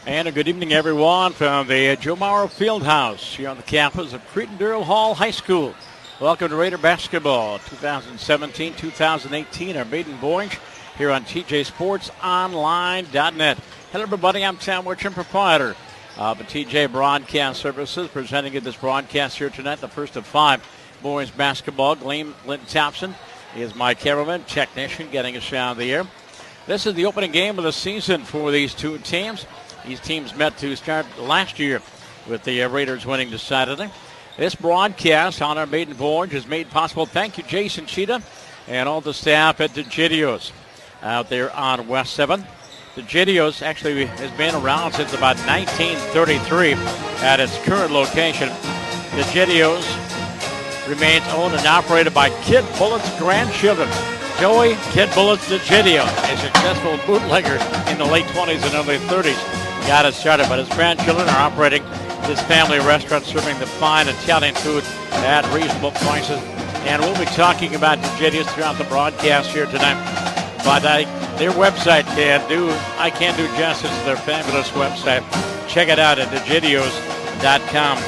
And a good evening, everyone, from the Joe Mauer Fieldhouse here on the campus of Cretin-Derham Hall High School. Welcome to Raider Basketball 2017-2018, our maiden voyage here on TJSportsOnline.net. Hello, everybody. I'm Tom Wicham, proprietor of the TJ Broadcast Services, presenting you this broadcast here tonight, the first of 5 boys basketball. Glenn Thompson is my cameraman, technician, getting us out of the air. This is the opening game of the season for these two teams. These teams met to start last year with the Raiders winning decidedly. This broadcast on our maiden voyage is made possible. Thank you, Jason Cheetah, and all the staff at the Gideos out there on West 7th. The Gideos actually has been around since about 1933 at its current location. The Gideos remains owned and operated by Kid Bullett's grandchildren. Joey Kid Bullett's DeGidio, a successful bootlegger in the late 20s and early 30s. Got it started, but his grandchildren are operating this family restaurant, serving the fine Italian food at reasonable prices. And we'll be talking about DeGidio's throughout the broadcast here tonight. But their website I can't do justice to their fabulous website. Check it out at DeGidios.com.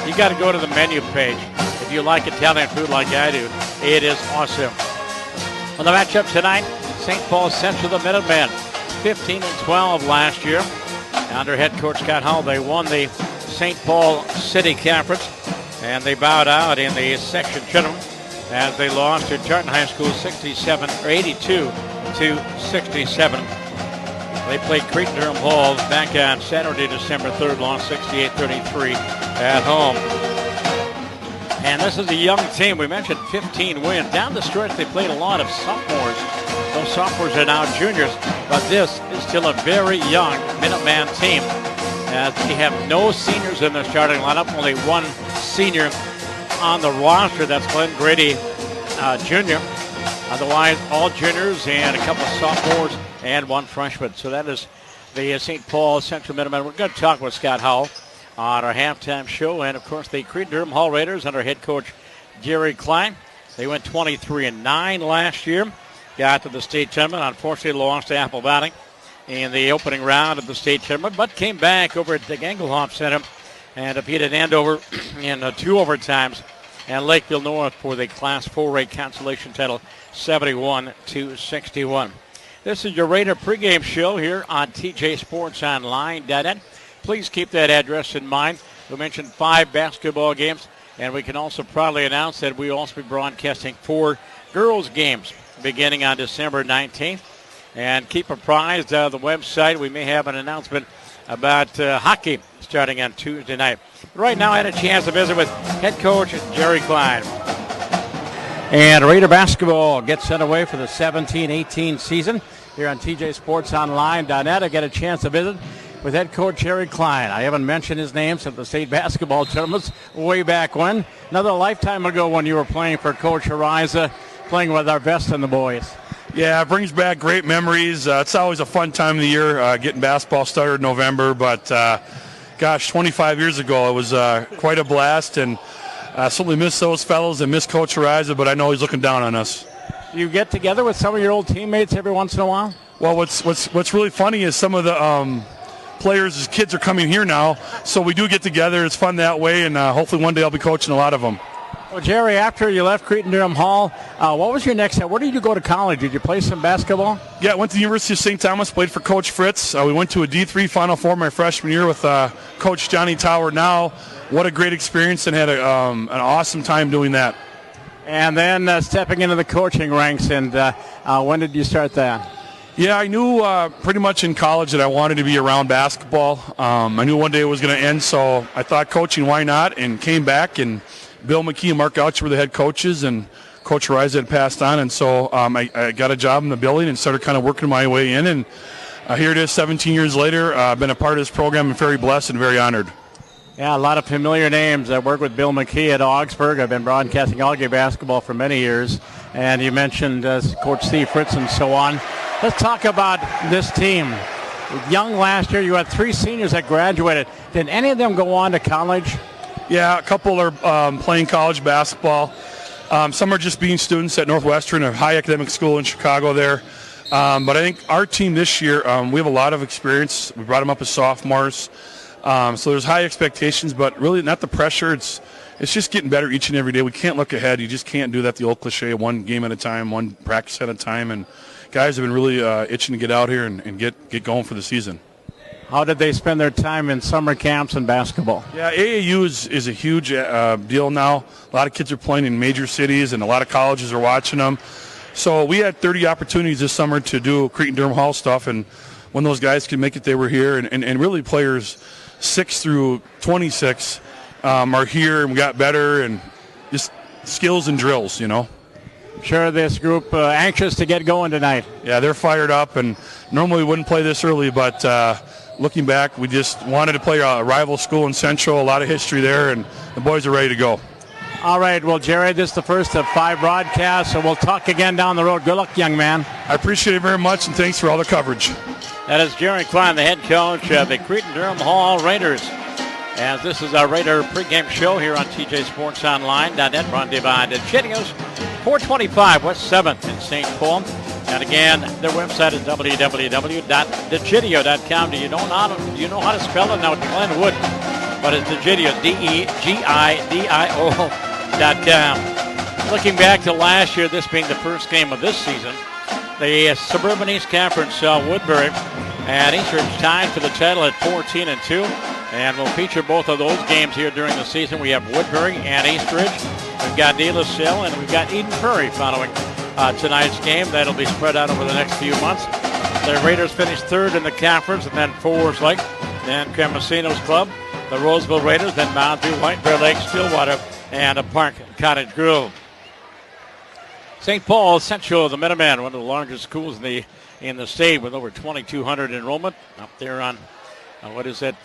You got to go to the menu page. If you like Italian food like I do, it is awesome. On the matchup tonight, St. Paul Central, the Minutemen, 15-12 last year. Under head coach Scott Hall, they won the St. Paul City Conference, and they bowed out in the section tournament as they lost to Tartan High School 82-67. They played Cretin-Derham Hall back on Saturday, December 3rd, lost 68-33 at home. And this is a young team. We mentioned 15 wins. Down the stretch, they played a lot of sophomores. Those sophomores are now juniors, but this is still a very young Minuteman team. As they have no seniors in their starting lineup, only one senior on the roster. That's Glenn Grady Jr. Otherwise, all juniors and a couple of sophomores and one freshman. So that is the St. Paul Central Minutemen. We're going to talk with Scott Howell on our halftime show. And, of course, the Cretin-Derham Hall Raiders under head coach Jerry Klein. They went 23-9 last year. Got to the state tournament. Unfortunately, lost to Apple Valley in the opening round of the state tournament, but came back over at the Engelhoff Center and defeated Andover in 2 overtimes and Lakeville North for the Class 4A consolation title, 71-61. This is your Raider pregame show here on TJSportsOnline.net. Please keep that address in mind. We mentioned 5 basketball games, and we can also proudly announce that we will also be broadcasting 4 girls games beginning on December 19th. And keep apprised of the website. We may have an announcement about hockey starting on Tuesday night. Right now, I had a chance to visit with head coach Jerry Klein. And Raider basketball gets set away for the 17-18 season here on TJSportsOnline.net. I get a chance to visit with head coach Jerry Klein. I haven't mentioned his name since the state basketball tournaments way back when. Another lifetime ago when you were playing for Coach Ariza, playing with our best and the boys. Yeah, it brings back great memories. It's always a fun time of the year, getting basketball started in November. But, 25 years ago, it was quite a blast. And I certainly miss those fellows and miss Coach Ariza, but I know he's looking down on us. You get together with some of your old teammates every once in a while? Well, what's really funny is some of the players' kids are coming here now, so we do get together. It's fun that way, and hopefully one day I'll be coaching a lot of them. Well, Jerry, after you left Cretin-Derham Hall, what was your next step? Where did you go to college? Did you play some basketball? Yeah, I went to the University of St. Thomas, played for Coach Fritz. We went to a D3 Final Four my freshman year with Coach Johnny Tower now. What a great experience, and had an awesome time doing that. And then stepping into the coaching ranks, and when did you start that? Yeah, I knew pretty much in college that I wanted to be around basketball. I knew one day it was going to end, so I thought coaching, why not, and came back, and Bill McKee and Mark Gouch were the head coaches, and Coach Ariza had passed on, and so I got a job in the building and started kind of working my way in, and here it is 17 years later. I've been a part of this program and very blessed and very honored. Yeah, a lot of familiar names. I worked with Bill McKee at Augsburg. I've been broadcasting Augsburg basketball for many years, and you mentioned Coach Steve Fritz and so on. Let's talk about this team. Young last year, you had 3 seniors that graduated. Did any of them go on to college? Yeah, a couple are playing college basketball. Some are just being students at Northwestern, a high academic school in Chicago there. But I think our team this year, we have a lot of experience. We brought them up as sophomores. So there's high expectations, but really not the pressure. It's just getting better each and every day. We can't look ahead. You just can't do that, the old cliche, one game at a time, one practice at a time. And guys have been really itching to get out here and get going for the season. How did they spend their time in summer camps and basketball? Yeah, AAU is a huge deal now. A lot of kids are playing in major cities, and a lot of colleges are watching them. So we had 30 opportunities this summer to do Cretin-Derham Hall stuff, and when those guys could make it, they were here. And really players 6 through 26 are here, and we got better, and just skills and drills, you know. Sure, this group anxious to get going tonight. Yeah, they're fired up, and normally we wouldn't play this early, but looking back, we just wanted to play a rival school in Central, a lot of history there, and the boys are ready to go. All right, well, Jerry, this is the first of 5 broadcasts, so we'll talk again down the road. Good luck, young man. I appreciate it very much, and thanks for all the coverage. That is Jerry Klein, the head coach of the Cretin-Derham Hall Raiders. As this is our Raider pregame show here on TJSportsOnline.net, brought to you by DeChedio's, 425 West 7th in St. Paul. And again, their website is www.dechidio.com. Do you know how to spell it? Now, Glenwood, but it's Dechidio, DEGIDIO.com. Looking back to last year, this being the first game of this season, the Suburban East Conference Woodbury and Eastridge tied for the title at 14-2. And we'll feature both of those games here during the season. We have Woodbury and Eastridge. We've got De La Salle, and we've got Eden Prairie following tonight's game. That'll be spread out over the next few months. The Raiders finished 3rd in the conference, and then Forest Lake, then Camasinos Club, the Roseville Raiders, then Mounds View, White Bear Lake, Stillwater, and Park Cottage Grove. St. Paul Central, the Minutemen, one of the largest schools in the state with over 2,200 enrollment up there on what is that?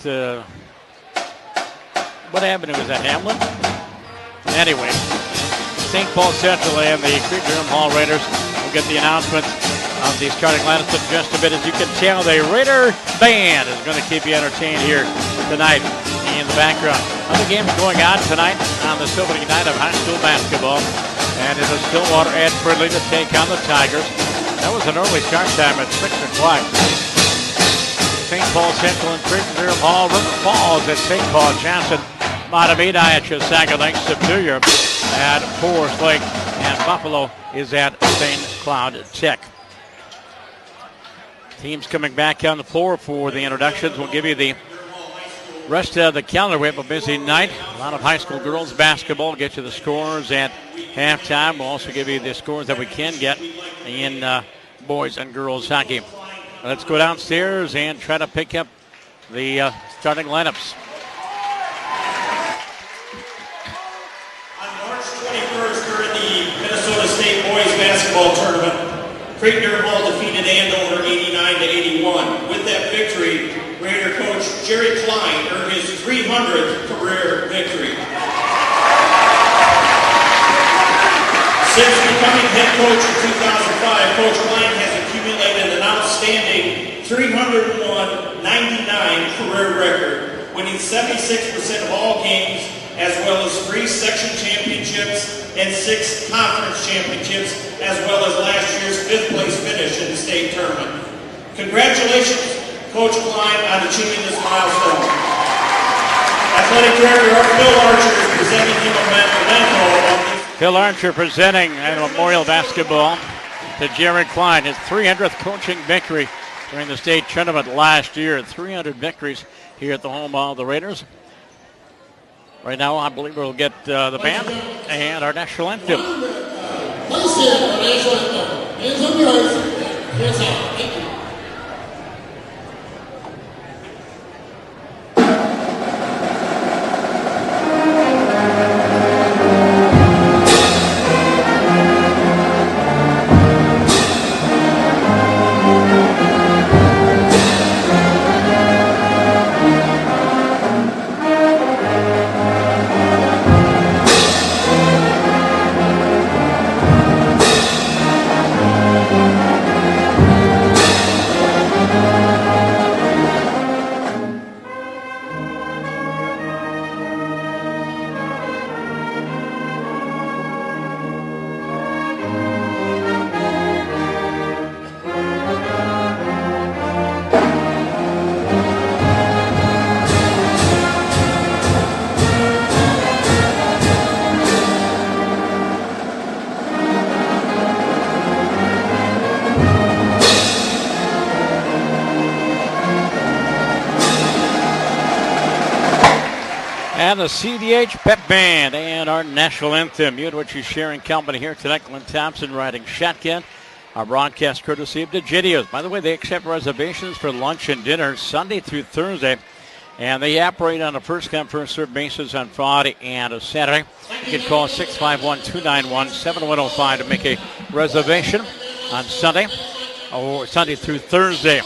What avenue is that? Hamlin? Anyway, St. Paul Central and the Cretin-Derham Hall Raiders will get the announcement of the starting lineups in just a bit. As you can tell, the Raider band is going to keep you entertained here tonight in the background. Other games going on tonight on this opening night of high school basketball. And it is Stillwater at Fridley to take on the Tigers. That was an early start time at 6 o'clock. St. Paul Central and Cretin-Derham Hall. River Falls at St. Paul Johnson. Matamidi at Chisago Lake. Superior at Forest Lake. And Buffalo is at St. Cloud Tech. Teams coming back on the floor for the introductions. We'll give you the rest of the calendar. We have a busy night. A lot of high school girls basketball. We'll get you the scores at halftime. We'll also give you the scores that we can get in boys and girls hockey. Let's go downstairs and try to pick up the starting lineups. On March 21st, during the Minnesota State Boys Basketball Tournament, Cretin-Derham Hall defeated Andover 89-81. With that victory, Raider coach Jerry Klein earned his 300th career victory. Since becoming head coach in 2005, Coach Klein has accumulated an outstanding 301-99 career record, winning 76% of all games, as well as 3 section championships and 6 conference championships, as well as last year's 5th place finish in the state tournament. Congratulations, Coach Klein, on achieving this milestone. Athletic Director Phil Archer is presenting him a memento. Phil Archer presenting a memorial basketball to Jerry Klein, his 300th coaching victory during the state tournament last year. 300 victories here at the home of the Raiders. Right now, I believe we'll get the band and our national anthem. Please stand for our national anthem. Hands on your hearts. Hands out. Thank you. And the CDH Pep Band and our national anthem. You and which is sharing company here tonight. Glenn Thompson riding shotgun. Our broadcast courtesy of DeGidio's. By the way, they accept reservations for lunch and dinner Sunday through Thursday. And they operate on a first-come, first-served basis on Friday and a Saturday. You can call 651-291-7105 to make a reservation on Sunday or Sunday through Thursday.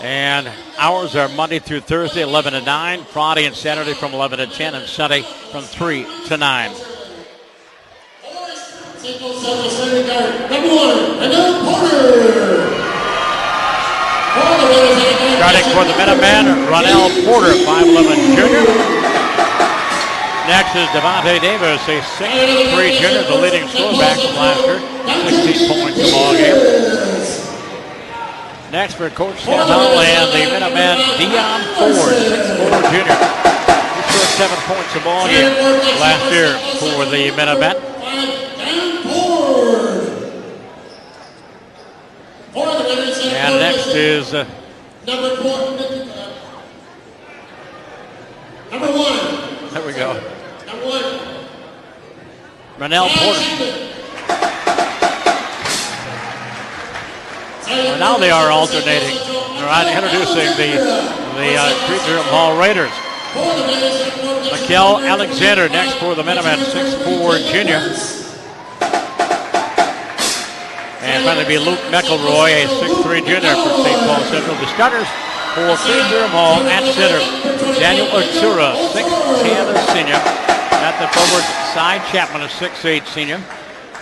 And hours are Monday through Thursday, 11 to 9, Friday and Saturday from 11 to 10, and Sunday from 3 to 9. St. Paul Central starting guard, number 1, Renell Porter. Starting for the Minutemen, Renell Porter, 5'11 junior. Next is Devontae Davis, a 6'3 junior, the leading scorer back from last year, 16 points a ball game. Next for Coach Scott Hall and the Minutemen, Dion Ford, 6'4 junior. He scored 7 points a ball game last year for the Minutemen. And next is number 1. There we go. Number 1. Renell Porter. Well, now they are alternating. They're introducing the Cretin-Derham Hall Raiders. Mikel Alexander next for the Minutemen, 6'4 junior. And finally be Luke McElroy, a 6'3 junior for St. Paul Central. The starters for Cretin-Derham Hall at center, Daniel Artura, 6'10 senior. At the forward side, Chapman, a 6'8 senior.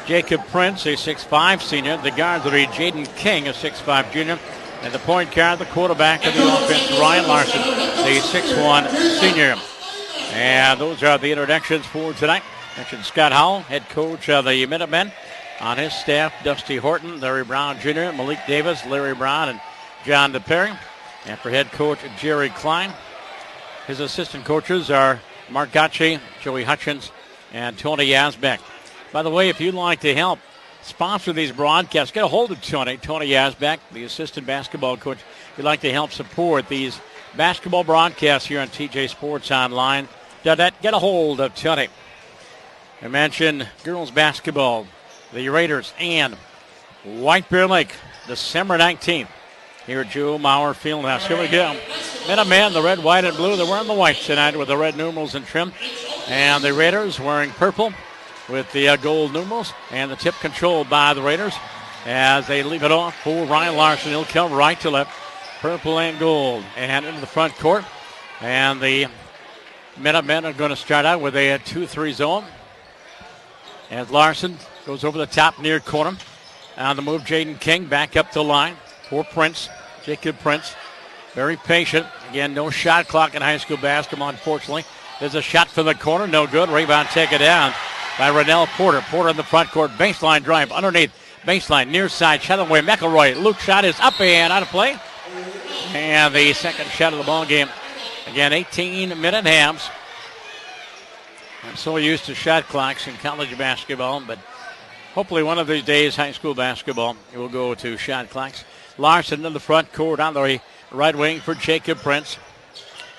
Jacob Prince, a 6'5 senior. The guards will be Jaden King, a 6'5 junior. And the point guard, the quarterback of the offense, Ryan Larson, the 6'1 senior. And those are the introductions for tonight. Mentioned Scott Howell, head coach of the Minutemen. On his staff, Dusty Horton, Larry Brown Jr., Malik Davis, Larry Brown, and John DePerry. And for head coach Jerry Klein, his assistant coaches are Mark Gotche, Joey Hutchins, and Tony Yazbeck. By the way, if you'd like to help sponsor these broadcasts, get a hold of Tony Yazbeck, the assistant basketball coach. If you'd like to help support these basketball broadcasts here on TJ Sports Online, get a hold of Tony. I mentioned girls basketball, the Raiders and White Bear Lake, December 19th, here at Joe Mauer Fieldhouse. Here we go. Minutemen, the red, white, and blue. They're wearing the white tonight with the red numerals and trim. And the Raiders wearing purple with the gold numerals. And the tip controlled by the Raiders as they leave it off for Ryan Larson. He'll come right to left, purple and gold. And into the front court. And the Minutemen are going to start out with a 2-3 zone. As Larson goes over the top near corner. On the move, Jaden King back up the line for Prince. Jacob Prince, very patient. Again, no shot clock in high school basketball, unfortunately. There's a shot from the corner, no good. Rebound taken down by Renell Porter. Porter in the front court, baseline drive underneath. Baseline, near side, shot away. McElroy, Luke shot is up and out of play. And the second shot of the ball game. Again, 18-minute halves. I'm so used to shot clocks in college basketball, but hopefully one of these days, high school basketball, it will go to shot clocks. Larson in the front court on the right wing for Jacob Prince.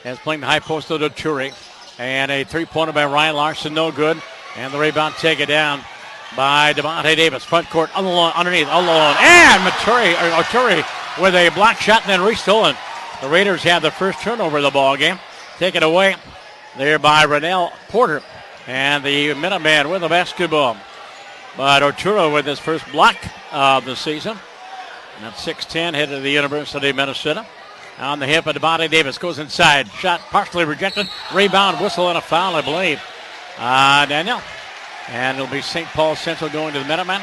As playing the high post to Turi. And a three-pointer by Ryan Larson, no good. And the rebound taken down by Devontae Davis. Front court underneath, alone. And Turi with a block shot and then restolen. The Raiders had the first turnover of the ball game. Taken away there by Renell Porter. And the Minutemen with the basketball. But Arturo with his first block of the season. And at 6'10", headed to the University of Minnesota. On the hip of Devontae Davis. Goes inside. Shot partially rejected. Rebound, whistle, and a foul, I believe. Daniel. And it'll be St. Paul Central going to the Minutemen.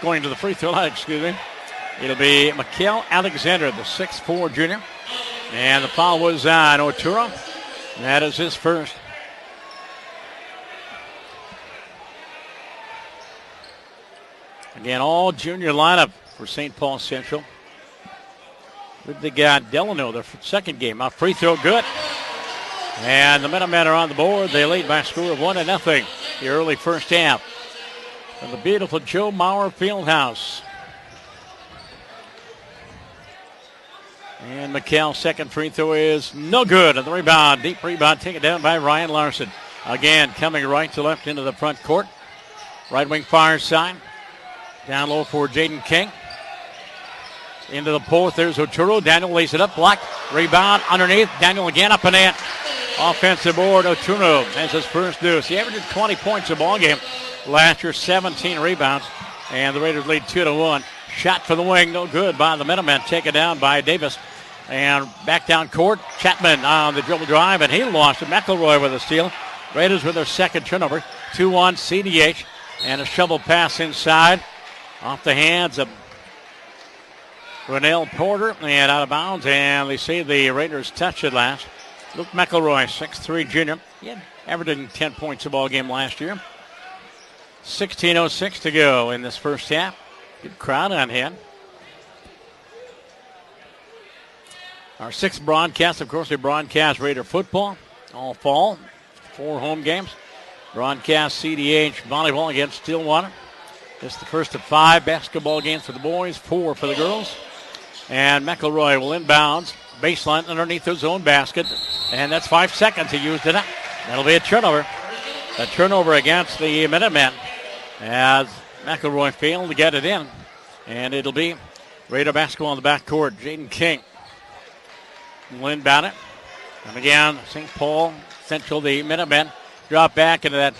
Going to the free throw line, excuse me. It'll be Mikel Alexander, the 6'4 junior. And the foul was on Arturo. That is his first. Again, all junior lineup for St. Paul Central. With the guy Delano, their second game. A free throw, good. And the Minutemen are on the board. They lead by a score of 1-0. The early first half. From the beautiful Joe Mauer Fieldhouse. And McHale's second free throw is no good. And the rebound, deep rebound, taken down by Ryan Larson. Again, coming right to left into the front court. Right wing far side. Down low for Jaden King. Into the post, there's Oturo. Daniel lays it up, blocked. Rebound underneath. Daniel again up and in. Offensive board, Oturo has his first deuce. He averaged 20 points a ball game last year, 17 rebounds. And the Raiders lead 2-1. Shot for the wing, no good by the Minutemen. Taken down by Davis. And back down court, Chapman on the dribble drive, and he lost it. McElroy with a steal. Raiders with their second turnover. 2-1 CDH. And a shovel pass inside. Off the hands of Rennell Porter and out of bounds. And they say the Raiders touched it last. Luke McElroy, 6'3 junior. He had averaging 10 points a ball game last year. 16:06 to go in this first half. Good crowd on hand. Our sixth broadcast, of course, we broadcast Raider football all fall. 4 home games. Broadcast CDH volleyball against Stillwater. This is the first of 5 basketball games for the boys, 4 for the girls. And McElroy will inbounds. Baseline underneath his own basket. And that's 5 seconds he used it up. That'll be a turnover. A turnover against the Minutemen as McElroy failed to get it in. And it'll be Raider basketball in the backcourt. Jaden King will inbound it. And again, St. Paul Central, the Minutemen, drop back into that.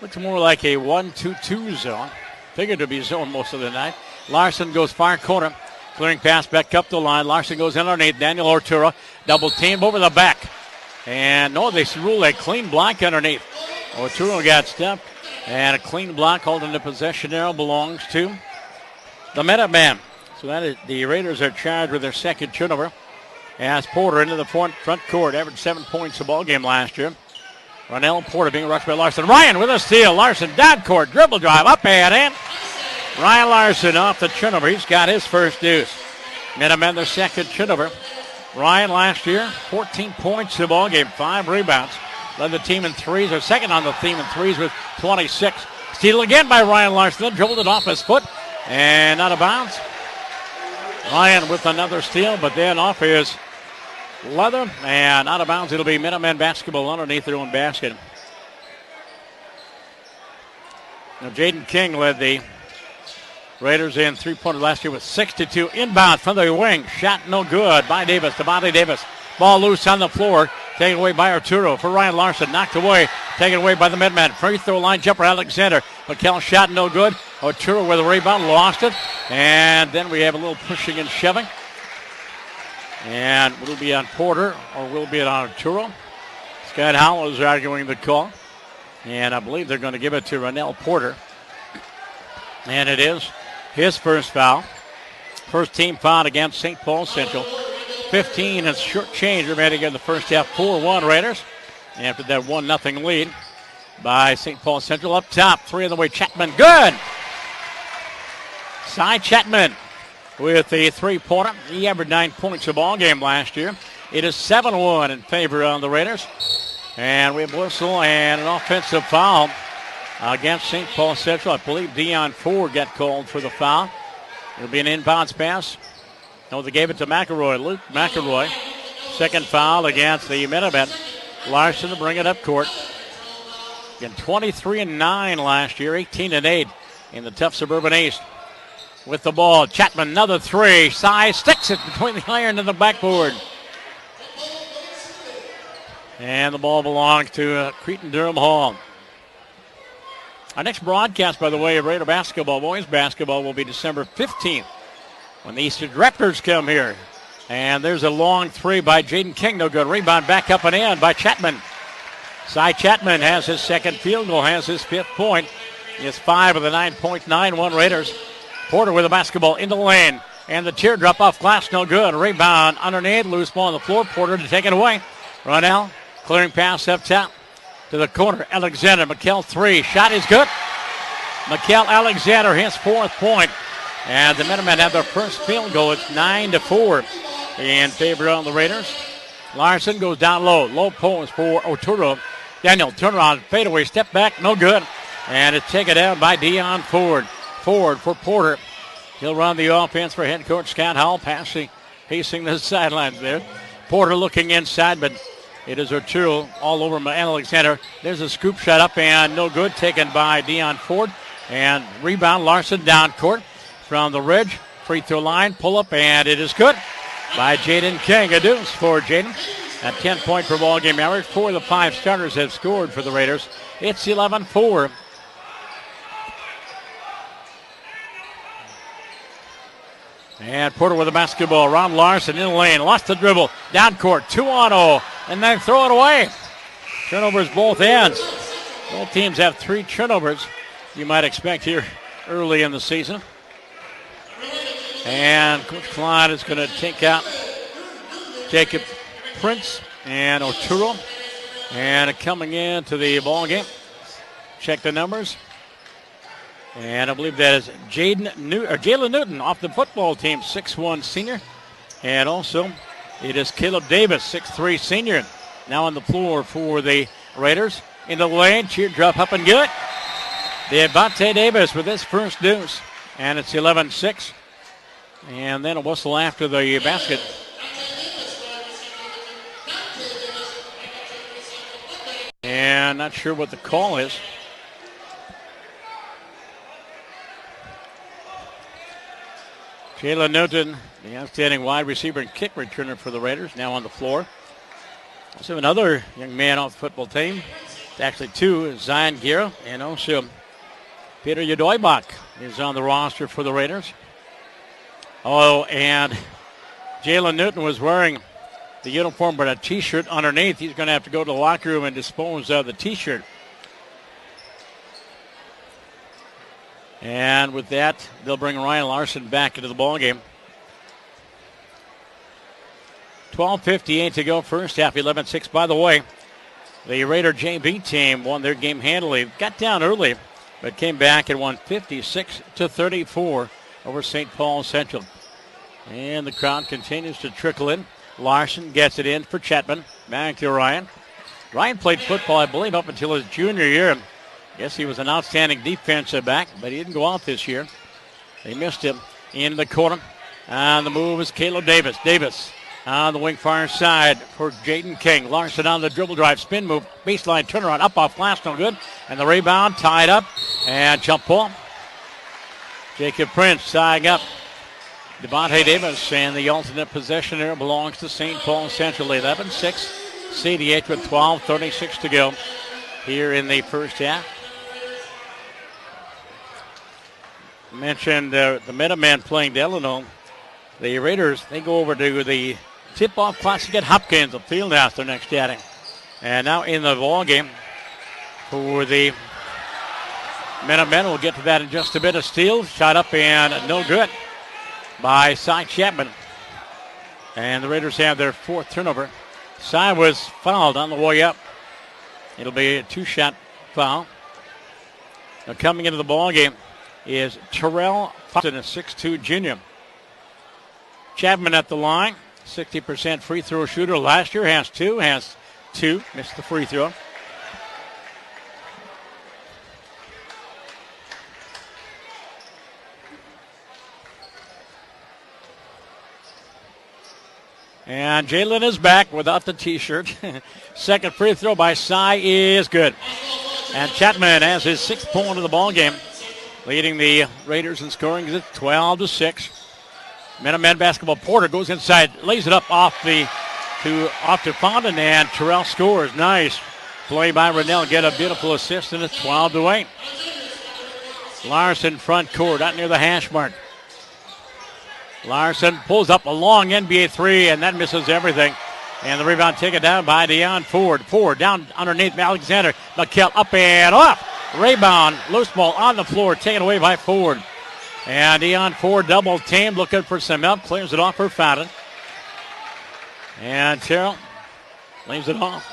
Looks more like a 1-2-2 zone. Figured to be zone most of the night. Larson goes far corner. Clearing pass back up the line. Larson goes in underneath. Daniel Oturo double team over the back. And no, they rule a clean block underneath. Oturo got stepped. And a clean block holding the possession arrow belongs to the Minutemen. So that is, the Raiders are charged with their second turnover. As Porter into the front court. Averaged 7 points a ball game last year. Rennell Porter being rushed by Larson. Ryan with a steal. Larson down court. Dribble drive. Up and in. Ryan Larson off the turnover. He's got his first deuce. Minutemen their second turnover. Ryan last year, 14 points a ball game. 5 rebounds. Led the team in threes. Or second on the team in threes with 26. Steal again by Ryan Larson. Then dribbled it off his foot. And out of bounds. Ryan with another steal. But then off his leather, and out of bounds. It'll be Minutemen basketball underneath their own basket. Now Jaden King led the Raiders in three-pointer last year with 62. Inbound from the wing. Shot no good by Davis. Devontae Davis. Ball loose on the floor. Taken away by Arturo for Ryan Larson. Knocked away. Taken away by the Minutemen. Free throw line jumper Alexander. McHale shot no good. Arturo with a rebound. Lost it. And then we have a little pushing and shoving. And will be on Porter or will be on Arturo. Scott Howell is arguing the call. And I believe they're going to give it to Rennell Porter. And it is his first foul. First team foul against St. Paul Central. 15 and short change remaining in the first half. 4-1 Raiders. After that 1-0 lead by St. Paul Central. Up top, 3 on the way. Chapman, good. Cy Chapman with a 3-pointer. He averaged 9 points a ball game last year. It is 7-1 in favor of the Raiders. And we have whistle and an offensive foul against St. Paul Central. I believe Deion Ford got called for the foul. It'll be an inbounds pass. No, they gave it to McElroy. Luke McElroy. Second foul against the Minutemen. Larson to bring it up court. Again, 23-9 last year, 18-8 in the tough Suburban East. With the ball, Chapman, another 3. Cy sticks it between the iron and the backboard. And the ball belongs to Cretin-Derham Hall. Our next broadcast, by the way, of Raider basketball, boys basketball, will be December 15th when the Eastern Raptors come here. And there's a long 3 by Jaden King. No good. Rebound back up and in by Chapman. Cy Chapman has his second field goal, has his 5th point. He has 5 of the 9.91 Raiders. Porter with the basketball into the lane. And the teardrop off glass, no good. Rebound underneath, loose ball on the floor. Porter to take it away. Ronnell, clearing pass up top to the corner. Alexander, McHale 3. Shot is good. McHale Alexander, his 4th point. And the Minutemen have their first field goal. It's 9-4 in favor of the Raiders. Larson goes down low. Low post for Oturo. Daniel, turnaround, fadeaway, step back, no good. And it's taken down by Deion Ford. Ford for Porter. He'll run the offense for head coach Scott Howell. Pass the pacing the sidelines there. Porter looking inside, but it is Arturo all over Alexander. There's a scoop shot up and no good, taken by Deion Ford. And rebound, Larson down court from the ridge. Free throw line, pull up, and it is good by Jaden King. A deuce for Jaden. A 10-point per ball game average. 4 of the 5 starters have scored for the Raiders. It's 11-4. And Porter with the basketball. Ron Larson in the lane. Lost the dribble. Down court. 2-on-0. And then throw it away. Turnovers both ends. Both teams have 3 turnovers you might expect here early in the season. And Coach Clyde is going to take out Jacob Prince and Arturo. And coming into the ball game. Check the numbers. And I believe that is Jalen Newton off the football team, 6'1" senior. And also it is Caleb Davis, 6'3" senior. Now on the floor for the Raiders. In the lane, teardrop up and good. Devontae Davis with his first deuce. And it's 11-6. And then a whistle after the basket. And not sure what the call is. Jalen Newton, the outstanding wide receiver and kick returner for the Raiders, now on the floor. Also another young man off the football team. It's actually 2, Zion Guerra, and also Peter Yadoybach is on the roster for the Raiders. Oh, and Jalen Newton was wearing the uniform but a T-shirt underneath. He's going to have to go to the locker room and dispose of the T-shirt. And with that, they'll bring Ryan Larson back into the ballgame. 12:58 to go, first half, 11-6. By the way, the Raider JV team won their game handily. Got down early, but came back and won 56-34 over St. Paul Central. And the crowd continues to trickle in. Larson gets it in for Chapman. Back to Ryan. Ryan played football, I believe, up until his junior year. Yes, he was an outstanding defensive back, but he didn't go out this year. They missed him in the corner. And the move is Caleb Davis. Davis on the wing far side for Jaden King. Larson on the dribble drive, spin move, baseline turnaround, up off glass, no good. And the rebound tied up and jump ball. Jacob Prince tying up Devontae Davis, and the alternate possession there belongs to St. Paul Central. 11-6. CDH with 12:36 to go here in the first half. Mentioned the Minutemen playing Delano. The Raiders, they go over to the tip-off classic at Hopkins, the field house their next outing. And now in the ball game for the Minutemen. We'll get to that in just a bit. A steal, shot up and no good by Cy Chapman. And the Raiders have their 4th turnover. Cy was fouled on the way up. It'll be a 2-shot foul. Now coming into the ball game is Terrell Foxton, a 6'2" junior. Chapman at the line, 60% free throw shooter. Last year has two, missed the free throw. And Jalen is back without the T-shirt. Second free throw by Cy is good. And Chapman has his 6th point of the ball game, leading the Raiders in scoring at 12-6. Minutemen basketball. Porter goes inside, lays it up off to Fondon, and Terrell scores. Nice play by Rennell. Get a beautiful assist, and it's 12-8. Larson front court, out near the hash mark. Larson pulls up a long NBA 3, and that misses everything. And the rebound taken down by Deion Ford. Ford down underneath Alexander. McKell up and off. Rebound, loose ball on the floor, taken away by Ford. And Deion Ford double team, looking for some help, clears it off for Fountain. And Terrell leaves it off.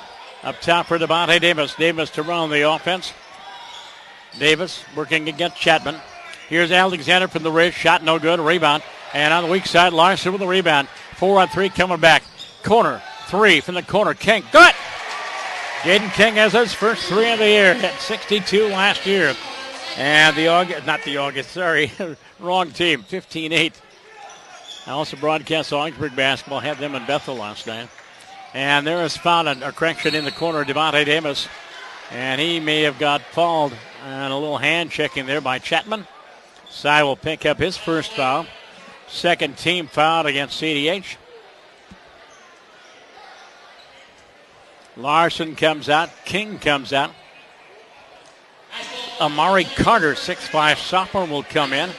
Up top for Devontae Davis. Davis to run the offense. Davis working against Chapman. Here's Alexander from the ridge. Shot no good. Rebound. And on the weak side, Larson with the rebound. 4-on-3 coming back. Corner. 3 from the corner. King. Good! Jaden King has his first 3 of the year. Hit 62 last year. And wrong team. 15-8. I also broadcast Augsburg basketball. Had them in Bethel last night. And there is found a correction in the corner, Devontae Davis. And he may have got fouled and a little hand checking there by Chapman. Cy will pick up his first foul. Second team foul against CDH. Larson comes out. King comes out. Amari Carter, 6'5" sophomore, will come in.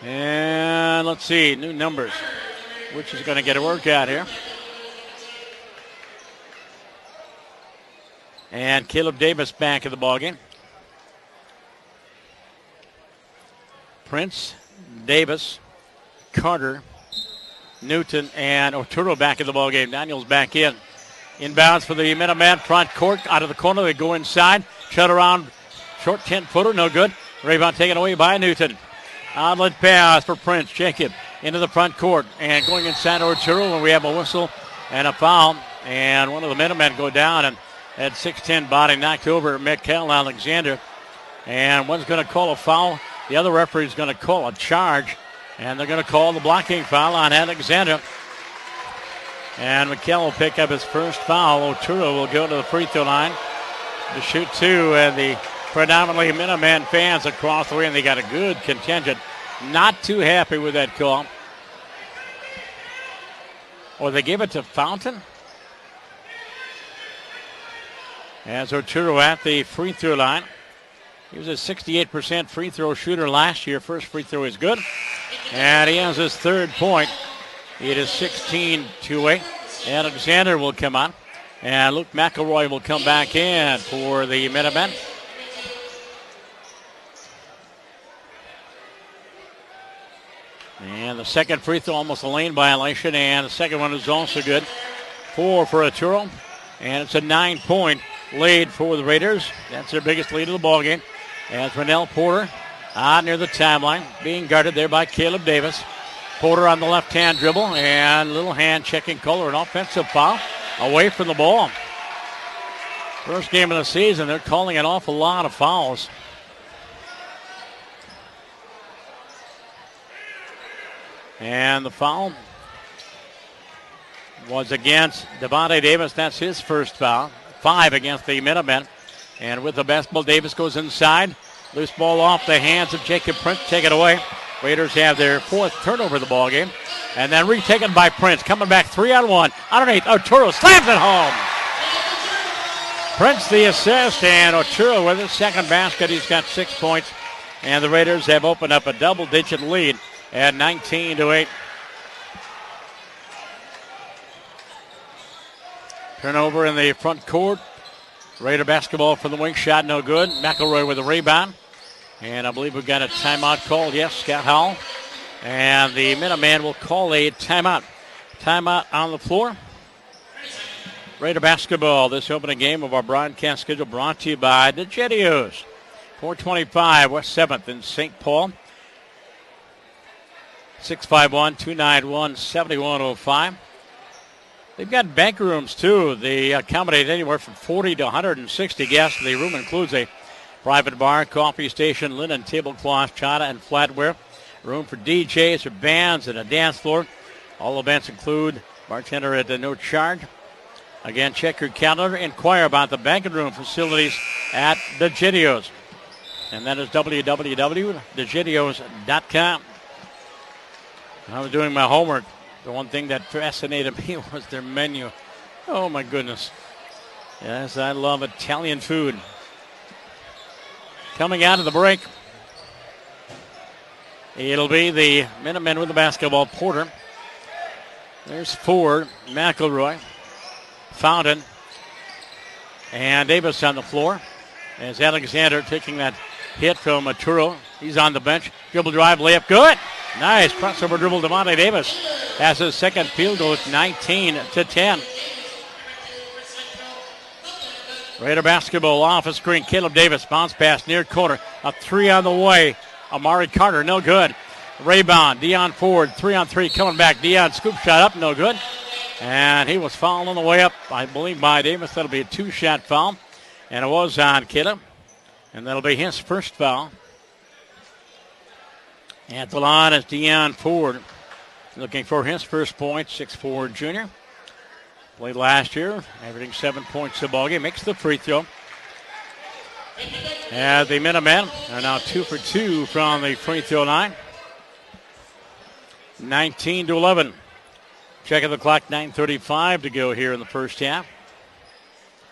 And let's see, new numbers. Which is going to get a workout here. And Caleb Davis back in the ballgame. Prince, Davis, Carter, Newton, and Otero back in the ballgame. Daniels back in. Inbounds for the Minutemen front court. Out of the corner, they go inside. Shut around, short 10-footer, no good. Rebound taken away by Newton. Outlet pass for Prince. Jacob into the front court. And going inside Otero, when we have a whistle and a foul. And one of the Minutemen go down, and that 6'10" body knocked over Mikael Alexander. And one's going to call a foul. The other referee is going to call a charge. And they're going to call the blocking foul on Alexander. And Mikael will pick up his first foul. Otero will go to the free throw line to shoot two. And the predominantly Minutemen fans across the way, and they got a good contingent. Not too happy with that call. Or they give it to Fountain. As Otero at the free throw line. He was a 68% free throw shooter last year. First free throw is good. And he has his third point. It is 16-8. Alexander will come on. And Luke McElroy will come back in for the Minutemen. And the second free throw, almost a lane violation. And the second one is also good. 4 for Otero. And it's a 9-point lead for the Raiders. That's their biggest lead of the ballgame. As Rennell Porter near the timeline, being guarded there by Caleb Davis. Porter on the left-hand dribble, and little hand checking color, an offensive foul away from the ball. First game of the season, they're calling an awful lot of fouls. And the foul was against Devontae Davis. That's his first foul. 5 against the Minutemen. And with the basketball, Davis goes inside. Loose ball off the hands of Jacob Prince. Take it away. Raiders have their fourth turnover of the ball game. And then retaken by Prince. Coming back 3-on-1. Underneath, Otero slams it home. Prince the assist, and Otero with his second basket. He's got 6 points. And the Raiders have opened up a double-digit lead at 19-8. Turnover in the front court. Raider basketball for the wing shot, no good. McElroy with a rebound. And I believe we've got a timeout called. Yes, Scott Howell. And the Minuteman will call a timeout. Timeout on the floor. Raider basketball, this opening game of our broadcast schedule brought to you by the Jetios. 425 West 7th in St. Paul. 651-291-7105. They've got bank rooms, too. They accommodate anywhere from 40 to 160 guests. The room includes a private bar, coffee station, linen tablecloth, china, and flatware. Room for DJs or bands and a dance floor. All events include bartender at no charge. Again, check your calendar. Inquire about the banquet room facilities at the Jetios. And that is www.thejetios.com. I was doing my homework. The one thing that fascinated me was their menu. Oh, my goodness. Yes, I love Italian food. Coming out of the break, it'll be the Minutemen with the basketball. Porter. There's Ford, McElroy, Fountain, and Davis on the floor. As Alexander taking that hit from Otero. He's on the bench. Dribble drive, layup, good. Nice crossover dribble. Devontae Davis has his second field goal. It's 19-10. Raider basketball off a screen. Caleb Davis bounce pass near corner. A 3 on the way. Amari Carter, no good. Rebound. Dion Ford, 3-on-3 coming back. Dion scoop shot up, no good. And he was fouled on the way up, I believe, by Davis. That'll be a 2-shot foul. And it was on Caleb. And that'll be his first foul. At the line is Deion Ford, looking for his first point, 6'4" junior. Played last year, averaging 7 points a ballgame. Makes the free throw. And the Minutemen are now 2 for 2 from the free throw line. 19-11. Checking the clock, 9:35 to go here in the first half.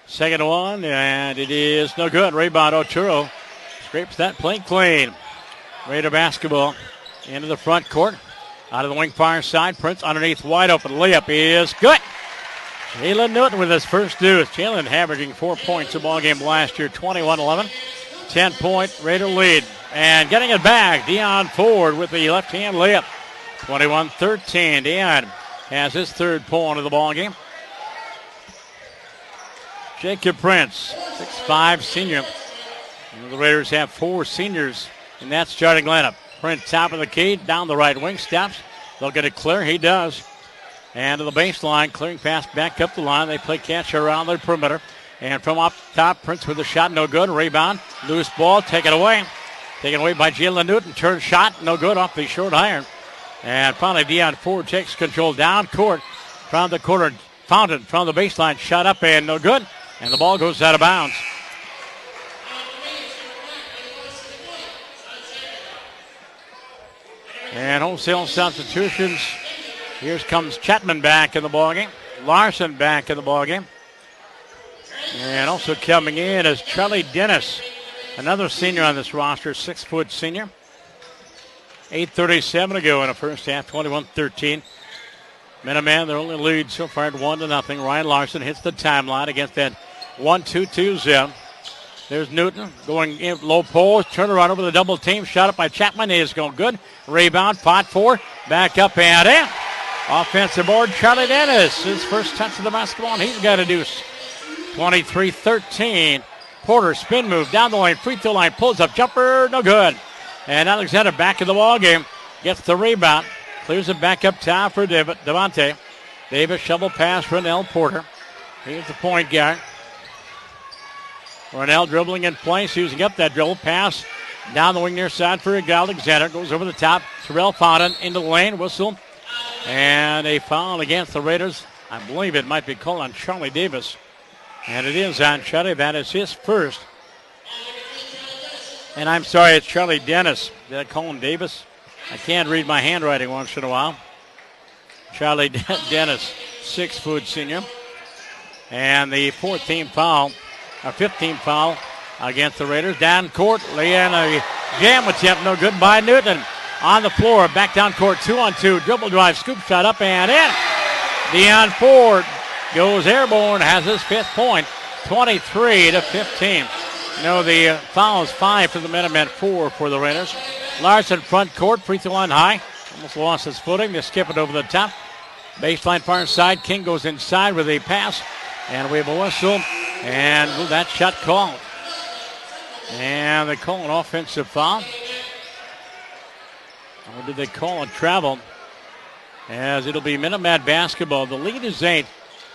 Second one, and it is no good. Rebound, Otero scrapes that plate clean. Raider basketball into the front court. Out of the wing far side, Prince underneath, wide open. Layup is good. Jalen Newton with his first deuce. Jalen averaging 4 points a ball game last year, 21-11. 10-point Raider lead. And getting it back, Deion Ford with the left-hand layup. 21-13. Deion has his third point of the ball game. Jacob Prince, 6'5" senior. And the Raiders have 4 seniors in that starting lineup. Prince top of the key, down the right wing, steps. They'll get it clear. He does. And to the baseline, clearing pass back up the line. They play catch around the perimeter. And from up top, Prince with a shot, no good. Rebound, loose ball, taken away. Taken away by Jalen Newton. Turn shot, no good off the short iron. And finally, Deion Ford takes control down court. From the corner, Fountain from the baseline, shot up and no good. And the ball goes out of bounds. And wholesale substitutions. Here comes Chapman back in the ballgame. Larson back in the ballgame. And also coming in is Charlie Dennis, another senior on this roster, 6' senior. 8:37 to go in the first half, 21-13. Minutemen, their only lead so far at 1-0. Ryan Larson hits the timeline against that 1-2-2 zone. There's Newton going in low post, turn around over the double team. Shot up by Chapman is going good. Rebound, pot 4, back up and in. Offensive board, Charlie Dennis. His first touch of the basketball, and he's got a deuce. 23-13. Porter spin move down the lane, free throw line, pulls up jumper, no good. And Alexander back in the ball game, gets the rebound, clears it back up top for Devontae. Davis shovel pass for Rennell Porter. Here's the point guard. Rennell dribbling in place, using up that dribble pass down the wing near side for Alexander. Goes over the top. Terrell Fountain into the lane, whistle. And a foul against the Raiders. I believe it might be called on Charlie Davis. And it is on Charlie. That is his first. And I'm sorry, it's Charlie Dennis. Did I call him Davis? I can't read my handwriting once in a while. Charlie Dennis, 6' senior. And the 15th foul against the Raiders. Down court, Leanne, a jam attempt, no good by Newton. On the floor, back down court, 2-on-2, dribble drive, scoop shot up and in. Deion Ford goes airborne, has his 5th point, 23-15. No, the foul is 5 for the Minutemen, 4 for the Raiders. Larson front court, free throw line high. Almost lost his footing. They skip it over the top. Baseline far side. King goes inside with a pass. And we have a whistle. And that shot called. And they call an offensive foul. Or did they call a travel? As it'll be Minutemen basketball. The lead is 8.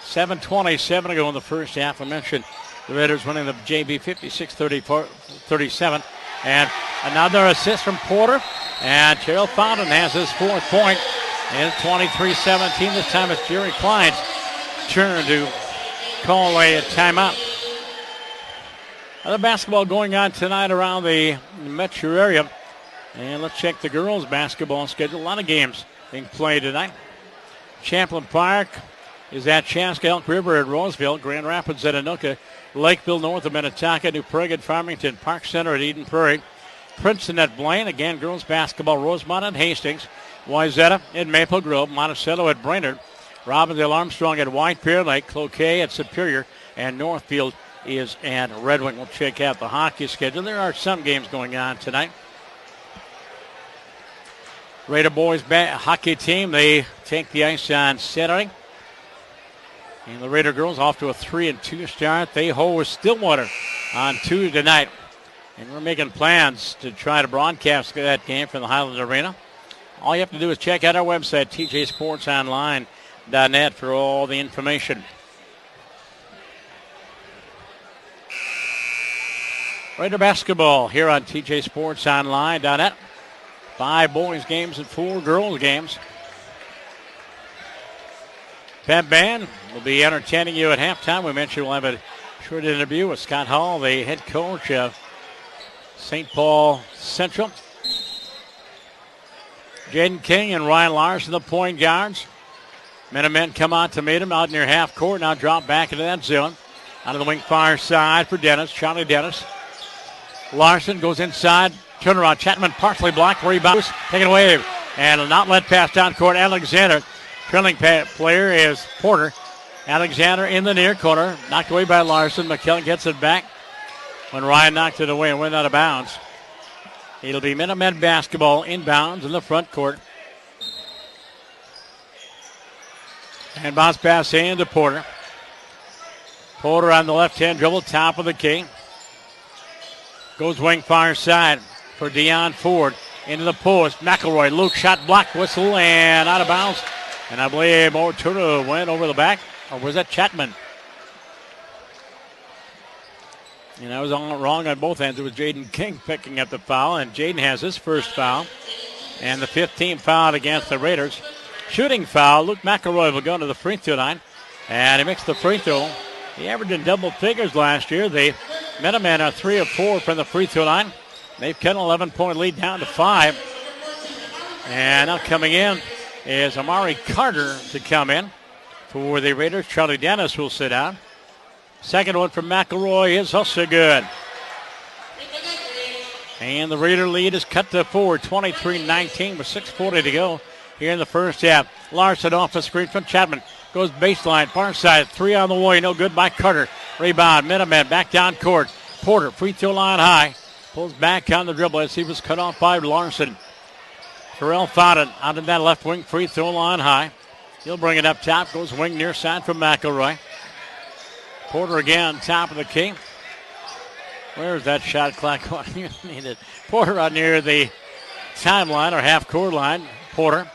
7:27 to go in the first half. I mentioned the Raiders winning the JV 56-37. And another assist from Porter. And Terrell Fountain has his 4th point. And it's 23-17. This time it's Jerry Klein's turn to call a timeout. Other basketball going on tonight around the metro area. And let's check the girls' basketball schedule. A lot of games being played tonight. Champlain Park is at Chaska, Elk River at Roseville, Grand Rapids at Anoka, Lakeville north of Minnetonka, New Prague at Farmington, Park Center at Eden Prairie, Princeton at Blaine, again girls basketball, Rosemont at Hastings, Wayzata at Maple Grove, Monticello at Brainerd, Robbinsdale Armstrong at White Bear Lake, Cloquet at Superior, and Northfield is at Red Wing. We'll check out the hockey schedule. There are some games going on tonight. Raider boys hockey team, they take the ice on Saturday. And the Raider girls off to a 3-2 start. They host Stillwater on Tuesday night. And we're making plans to try to broadcast that game from the Highland Arena. All you have to do is check out our website, tjsportsonline.net, for all the information. Raider basketball here on tjsportsonline.net. 5 boys games and 4 girls games. Pep Band will be entertaining you at halftime. We mentioned we'll have a short interview with Scott Hall, the head coach of St. Paul Central. Jaden King and Ryan Larson, the point guards. Minutemen come out to meet him out near half court. Now drop back into that zone. Out of the wing fire side for Dennis, Charlie Dennis. Larson goes inside. Turnaround. Chapman partially blocked. Rebound. Taken away. And an outlet pass down court. Alexander. Trailing player is Porter. Alexander in the near corner. Knocked away by Larson. McKellen gets it back when Ryan knocked it away and went out of bounds. It'll be Minutemen basketball inbounds in the front court. And bounce pass into Porter. Porter on the left-hand dribble, top of the key. Goes wing far side for Deion Ford. Into the post. McElroy, Luke shot blocked, whistle, and out of bounds. And I believe Turner went over the back. Or was that Chapman? And I was all wrong on both ends. It was Jaden King picking up the foul, and Jaden has his first foul. And the 15th foul against the Raiders. Shooting foul. Luke McElroy will go to the free throw line. And he makes the free throw. He averaged in double figures last year. The Minutemen are 3 of 4 from the free throw line. They've cut an 11-point lead down to 5. And now coming in is Amari Carter to come in for the Raiders. Charlie Dennis will sit down. Second one from McElroy is also good. And the Raider lead is cut to 4, 23-19 with 6:40 to go here in the first half. Larson off the screen from Chapman. Goes baseline, far side, 3 on the way, no good by Carter. Rebound, Minutemen back down court. Porter, free throw line high. Pulls back on the dribble as he was cut off by Larson. Terrell Fodden out of that left wing, free throw line high. He'll bring it up top, goes wing near side from McElroy. Porter again, top of the key. Where's that shot clock? You need it. Porter out near the timeline or half court line. Porter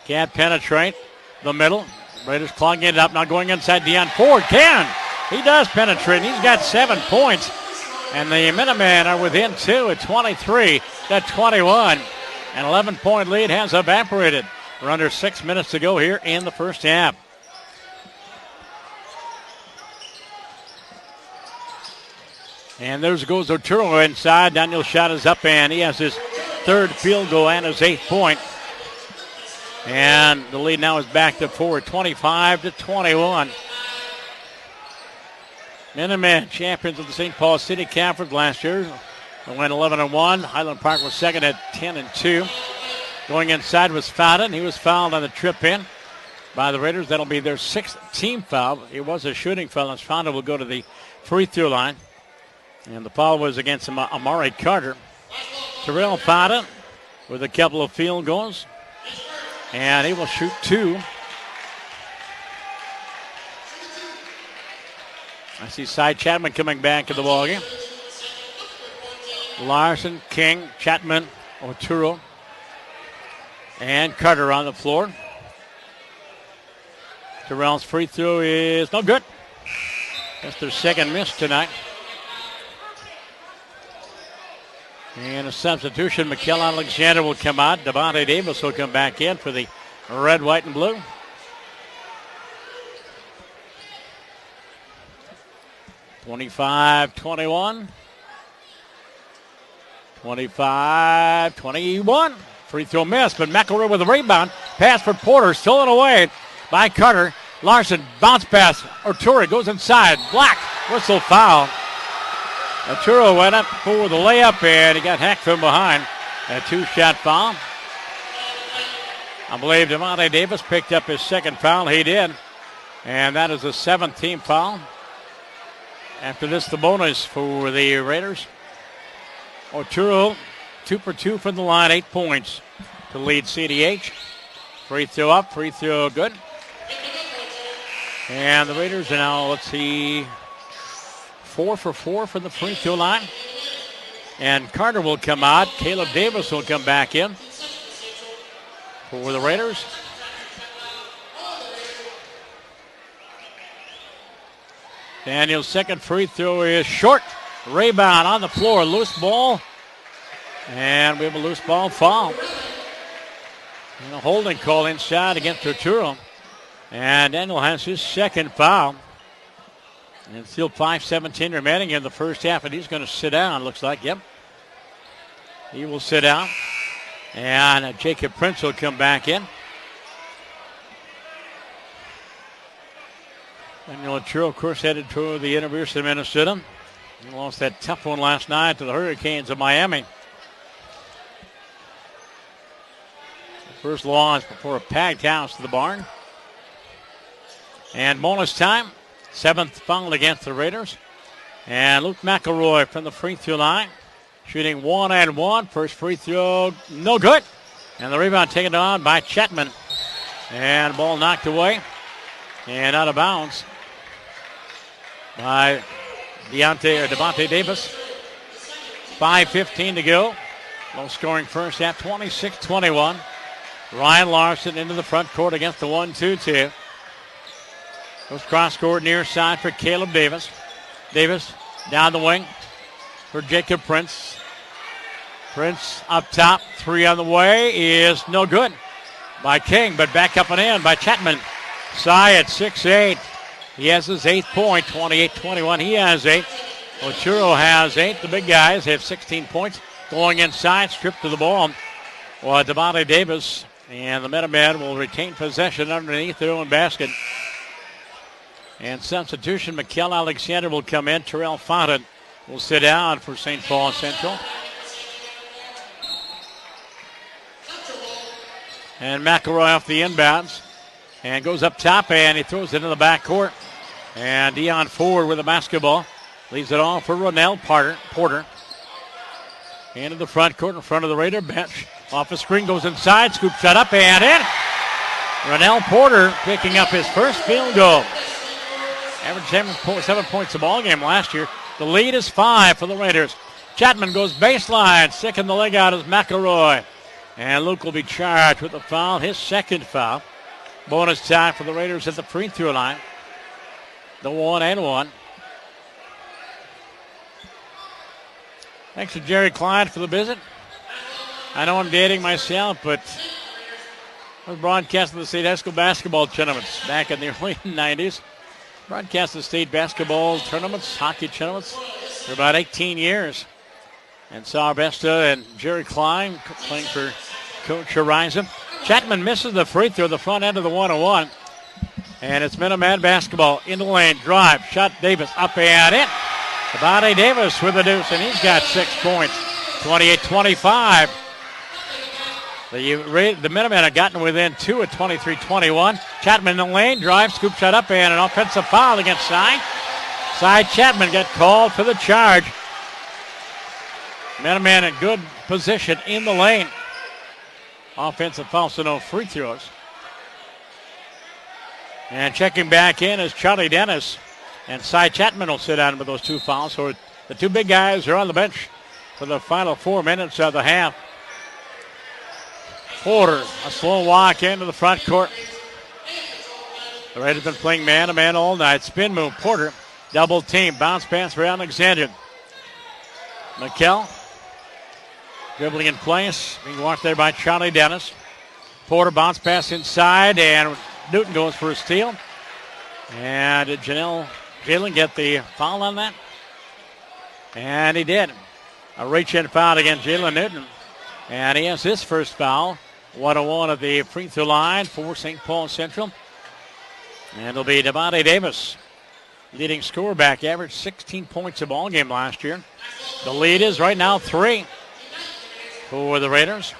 can't penetrate the middle. Raiders clogging it up, now going inside. Deion Ford can. He does penetrate. He's got 7 points. And the Minutemen are within 2 at 23-21. An 11-point lead has evaporated. We're under 6 minutes to go here in the first half. And there goes Otero inside. Daniel shot is up, and he has his 3rd field goal and his 8th point. And the lead now is back to 4, 25-21. Minutemen, champions of the St. Paul City Conference last year. They went 11-1. Highland Park was second at 10-2. Going inside was Fowden. He was fouled on the trip in by the Raiders. That'll be their 6th team foul. It was a shooting foul, and Fowden will go to the free throw line. And the foul was against Amari Carter. Terrell Fowden with a couple of field goals. And he will shoot 2. I see Cy Chapman coming back to the ballgame. Larson, King, Chapman, Otero, and Carter on the floor. Terrell's free throw is no good. That's their 2nd miss tonight. And a substitution, Mikkel Alexander will come out. Devontae Davis will come back in for the red, white, and blue. (25-21). 25-21. Free throw miss, but McElroy with a rebound. Pass for Porter, stolen away by Carter. Larson, bounce pass. Otero goes inside. Black, whistle foul. Otero went up for the layup, and he got hacked from behind. A 2-shot foul. I believe Devontae Davis picked up his 2nd foul. He did. And that is a 7th team foul. After this, the bonus for the Raiders. Otero, 2 for 2 from the line, 8 points to lead CDH. Free throw up, free throw good. And the Raiders are now, let's see, 4 for 4 from the free throw line. And Carter will come out. Caleb Davis will come back in for the Raiders. Daniel's 2nd free throw is short. Rebound on the floor. Loose ball. And we have a loose ball foul. And a holding call inside against Arturo. And Daniel has his second foul. And still 5:17 remaining in the first half, and he's going to sit down, looks like. Yep. He will sit down. And Jacob Prince will come back in. Daniel Arturo, of course, headed to the University of Minnesota. He lost that tough one last night to the Hurricanes of Miami. First loss before a packed house to the barn. And bonus time, 7th foul against the Raiders. And Luke McElroy from the free throw line, shooting 1 and 1. First free throw, no good. And the rebound taken on by Chapman. And the ball knocked away and out of bounds by Devontae Davis. 5:15 to go. Low scoring first half, 26-21. Ryan Larson into the front court against the 1-2-2. Goes cross court near side for Caleb Davis. Davis down the wing for Jacob Prince. Prince up top, 3 on the way is no good by King, but back up and in by Chapman. Sy at 6'8". He has his 8th point, 28-21. He has 8. Oturo has 8. The big guys have 16 points. Going inside, stripped to the ball. Well, Devontae Davis and the Minutemen will retain possession underneath their own basket. And substitution, Mikkel Alexander will come in. Terrell Fontaine will sit down for St. Paul Central. And McElroy off the inbounds. And goes up top, and he throws it into the backcourt. And Dion Ford with the basketball. Leaves it off for Ronell Porter. Into the front court in front of the Raider bench. Off the screen, goes inside, scoop shot up and in. Ronell Porter picking up his first field goal. Averaged 7 points a ball game last year. The lead is 5 for the Raiders. Chapman goes baseline. Sticking the leg out is McElroy. And Luke will be charged with the foul, his second foul. Bonus time for the Raiders at the free throw line. The 1 and 1. Thanks to Jerry Klein for the visit. I know I'm dating myself, but I was broadcasting the state high school basketball tournaments back in the early 90s. Broadcast the state basketball tournaments, hockey tournaments for about 18 years. And saw Vesta and Jerry Klein playing for Coach Horizon. Chapman misses the free throw, the front end of the 1-1. And it's Minuteman basketball in the lane. Drive, shot Davis, up and in. Devontae Davis with the deuce, and he's got 6 points. 28-25. The Minutemen have gotten within 2 at 23-21. Chapman in the lane, drive, scoop shot up, and an offensive foul against Sy. Sy Chapman got called for the charge. Minutemen in good position in the lane. Offensive foul, so no free throws. And checking back in is Charlie Dennis. And Sy Chapman will sit down with those 2 fouls. So the 2 big guys are on the bench for the final 4 minutes of the half. Porter, a slow walk into the front court. The Raiders have been playing man-to-man all night. Spin move, Porter, double team, bounce pass for Alexander. Mikkel, dribbling in place, being walked there by Charlie Dennis. Porter bounce pass inside, and Newton goes for a steal. And did Jalen get the foul on that? And he did. A reach-in foul against Jalen Newton. And he has his first foul. 1-1 at the free throw line for St. Paul Central. And it'll be Devontae Davis, leading scorer back, averaged 16 points a ball game last year. The lead is right now 3 for the Raiders.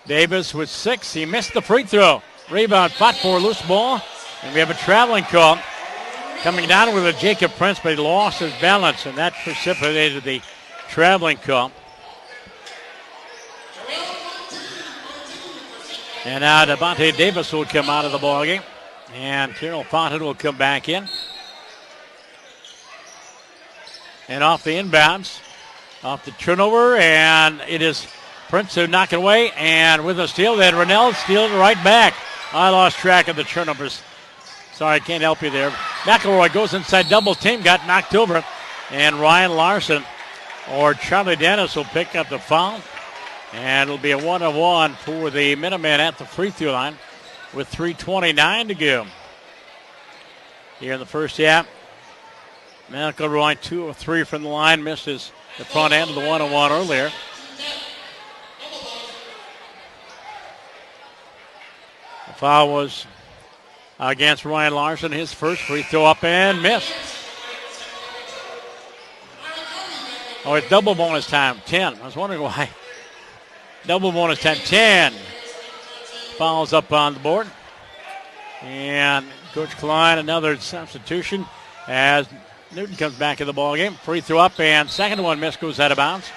Davis with 6. He missed the free throw. Rebound, fought for, loose ball. And we have a traveling call. Coming down with a Jacob Prince, but he lost his balance, and that precipitated the traveling call. And now Devontae Davis will come out of the ballgame. And Terrell Fontaine will come back in. And off the inbounds, off the turnover, and it is Prince who knocked it away. And with a steal, then Ronell steals it right back. I lost track of the turnovers. Sorry, I can't help you there. McElroy goes inside double team, got knocked over. And Ryan Larson or Charlie Dennis will pick up the foul. And it'll be a 1-1 for the Minutemen at the free throw line with 3:29 to go. Here in the first half, McElroy 2 of 3 from the line, misses the front end of the 1-1 earlier. The foul was against Ryan Larson, his first free throw up and missed. Oh, it's double bonus time, 10. I was wondering why. Double bonus time, 10. Fouls up on the board. And Coach Klein, another substitution as Newton comes back in the ball game. Free throw up and second one miss, goes out of bounds.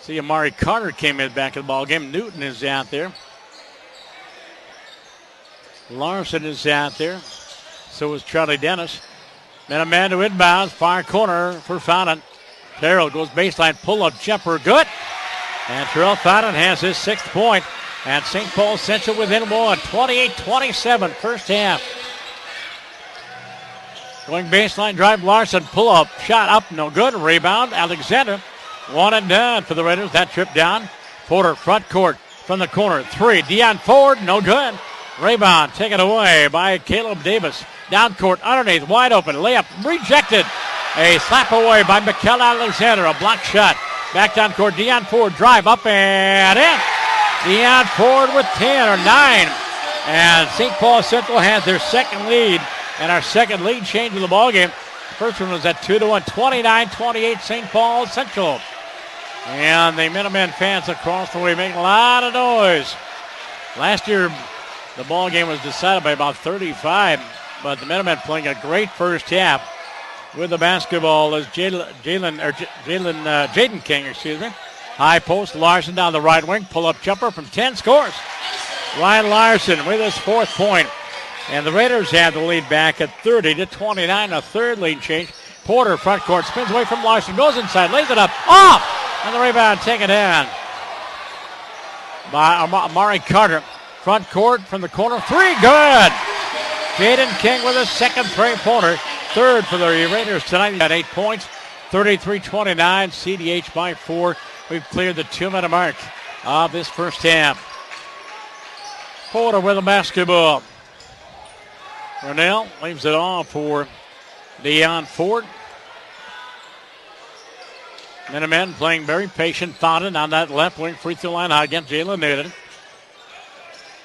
See, Amari Carter came in back in the ball game. Newton is out there. Larson is out there. So is Charlie Dennis. Minutemen to inbounds, far corner for Fountain. Terrell goes baseline, pull-up jumper, good. And Terrell Fountain has his 6th point. And St. Paul Central within one, 28-27, first half. Going baseline drive, Larson, pull-up, shot up, no good. Rebound, Alexander. One and done for the Raiders. That trip down. Porter, front court from the corner. 3, Deion Ford, no good. Rebound taken away by Caleb Davis. Down court, underneath, wide open, layup rejected. A slap away by Mikel Alexander, a block shot. Back down court, Deion Ford, drive up and in. Deion Ford with 10 or 9. And St. Paul Central has their second lead and our second lead change of the ballgame. First one was at 2-1, 29-28 St. Paul Central. And the Minutemen fans across the way making a lot of noise. Last year, the ball game was decided by about 35, but the Minutemen playing a great first half with the basketball as Jaden King, High post, Larson down the right wing, pull-up jumper from 10, scores. Ryan Larson with his 4th point. And the Raiders have the lead back at 30-29, a third lead change. Porter, front court, spins away from Larson, goes inside, lays it up, off! And the rebound taken down by Amari Carter. Front court from the corner, 3, good! Jaden King with his 2nd three-pointer, 3rd for the Raiders tonight. He got 8 points, 33-29, CDH by 4. We've cleared the 2-minute mark of this first half. Porter with the basketball. Ronell leaves it off for Deion Ford. Minutemen playing very patient. Fountain on that left wing free throw line against Jalen Newton.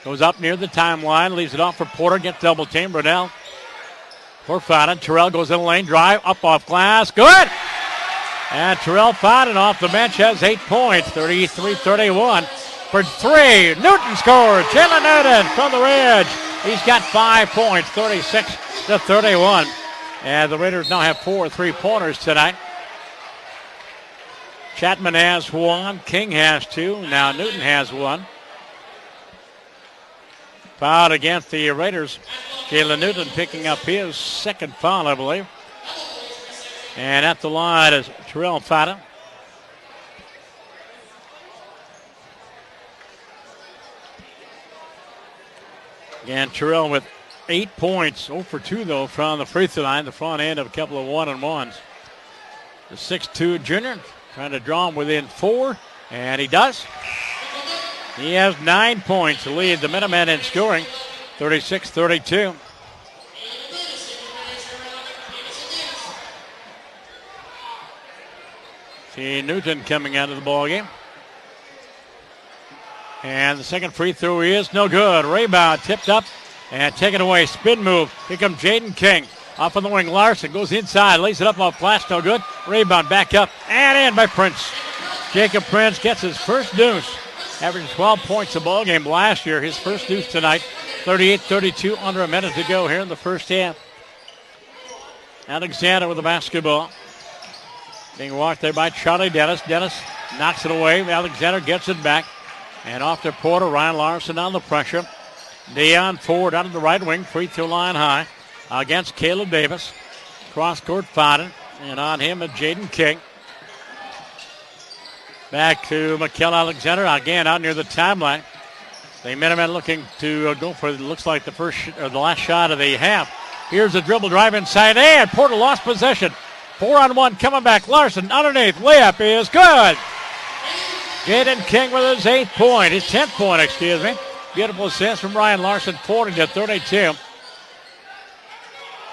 Goes up near the timeline, leaves it off for Porter, gets double team. Ronell for Fountain. Terrell goes in the lane, drive, up off glass, good! And Terrell Fountain off the bench has 8 points, 33-31 for 3. Newton scores. Jalen Newton from the ridge. He's got 5 points, 36-31. And the Raiders now have 4 3-pointers tonight. Chapman has 1. King has 2. Now Newton has 1. Foul against the Raiders. Jalen Newton picking up his 2nd foul, I believe. And at the line is Terrell Fountain. And Terrell with 8 points, 0 for 2 though from the free throw line, the front end of a couple of 1-and-1s. The 6'2 junior trying to draw him within 4, and he does. He has 9 points to lead the Minutemen in scoring, 36-32. See Newton coming out of the ball game. And the second free throw is no good. Rebound tipped up and taken away. Spin move. Here comes Jaden King. Off on the wing. Larson goes inside. Lays it up off glass. No good. Rebound back up and in by Prince. Jacob Prince gets his first deuce. Averaging 12 points a ball game last year. His first deuce tonight. 38-32. Under a minute to go here in the first half. Alexander with the basketball. Being walked there by Charlie Dennis. Dennis knocks it away. Alexander gets it back. And off to Porter. Ryan Larson on the pressure. Deion Ford out of the right wing. Free throw line high against Caleb Davis. Cross court Fountain. And on him is Jaden King. Back to Mikel Alexander. Again out near the timeline. The Minutemen looking to go for it looks like the last shot of the half. Here's a dribble drive inside. And Porter lost possession. 4-on-1 coming back. Larson underneath. Layup is good. Jaden King with his 8th point. His 10th point, excuse me. Beautiful assist from Ryan Larson, 40-32.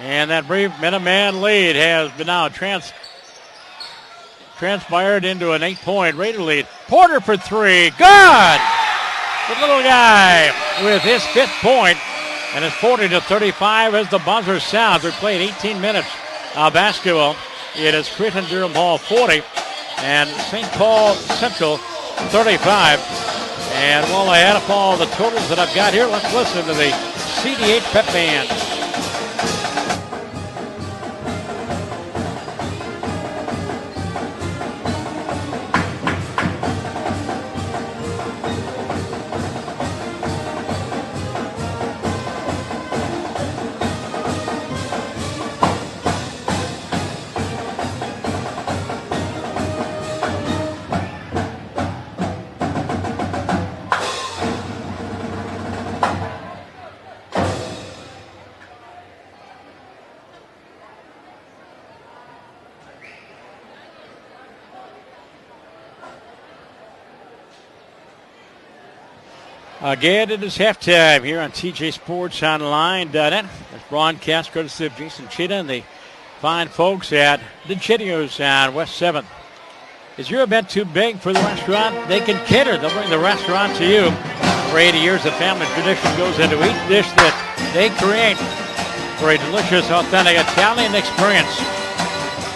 And that brief Minuteman lead has been now transpired into an 8-point Raider lead. Porter for 3. Good! The little guy with his 5th point. And it's 40-35 as the buzzer sounds. We played 18 minutes of basketball. It is Cretin-Derham Hall 40 and St. Paul Central 35. And while I add up all the totals that I've got here, let's listen to the CDH pep band. Again, it is halftime here on TJSportsOnline.net. This broadcast courtesy of Jason Cheetah and the fine folks at the Chittios on West 7th. Is your event too big for the restaurant? They can cater. They'll bring the restaurant to you. For 80 years, the family tradition goes into each dish that they create for a delicious, authentic Italian experience.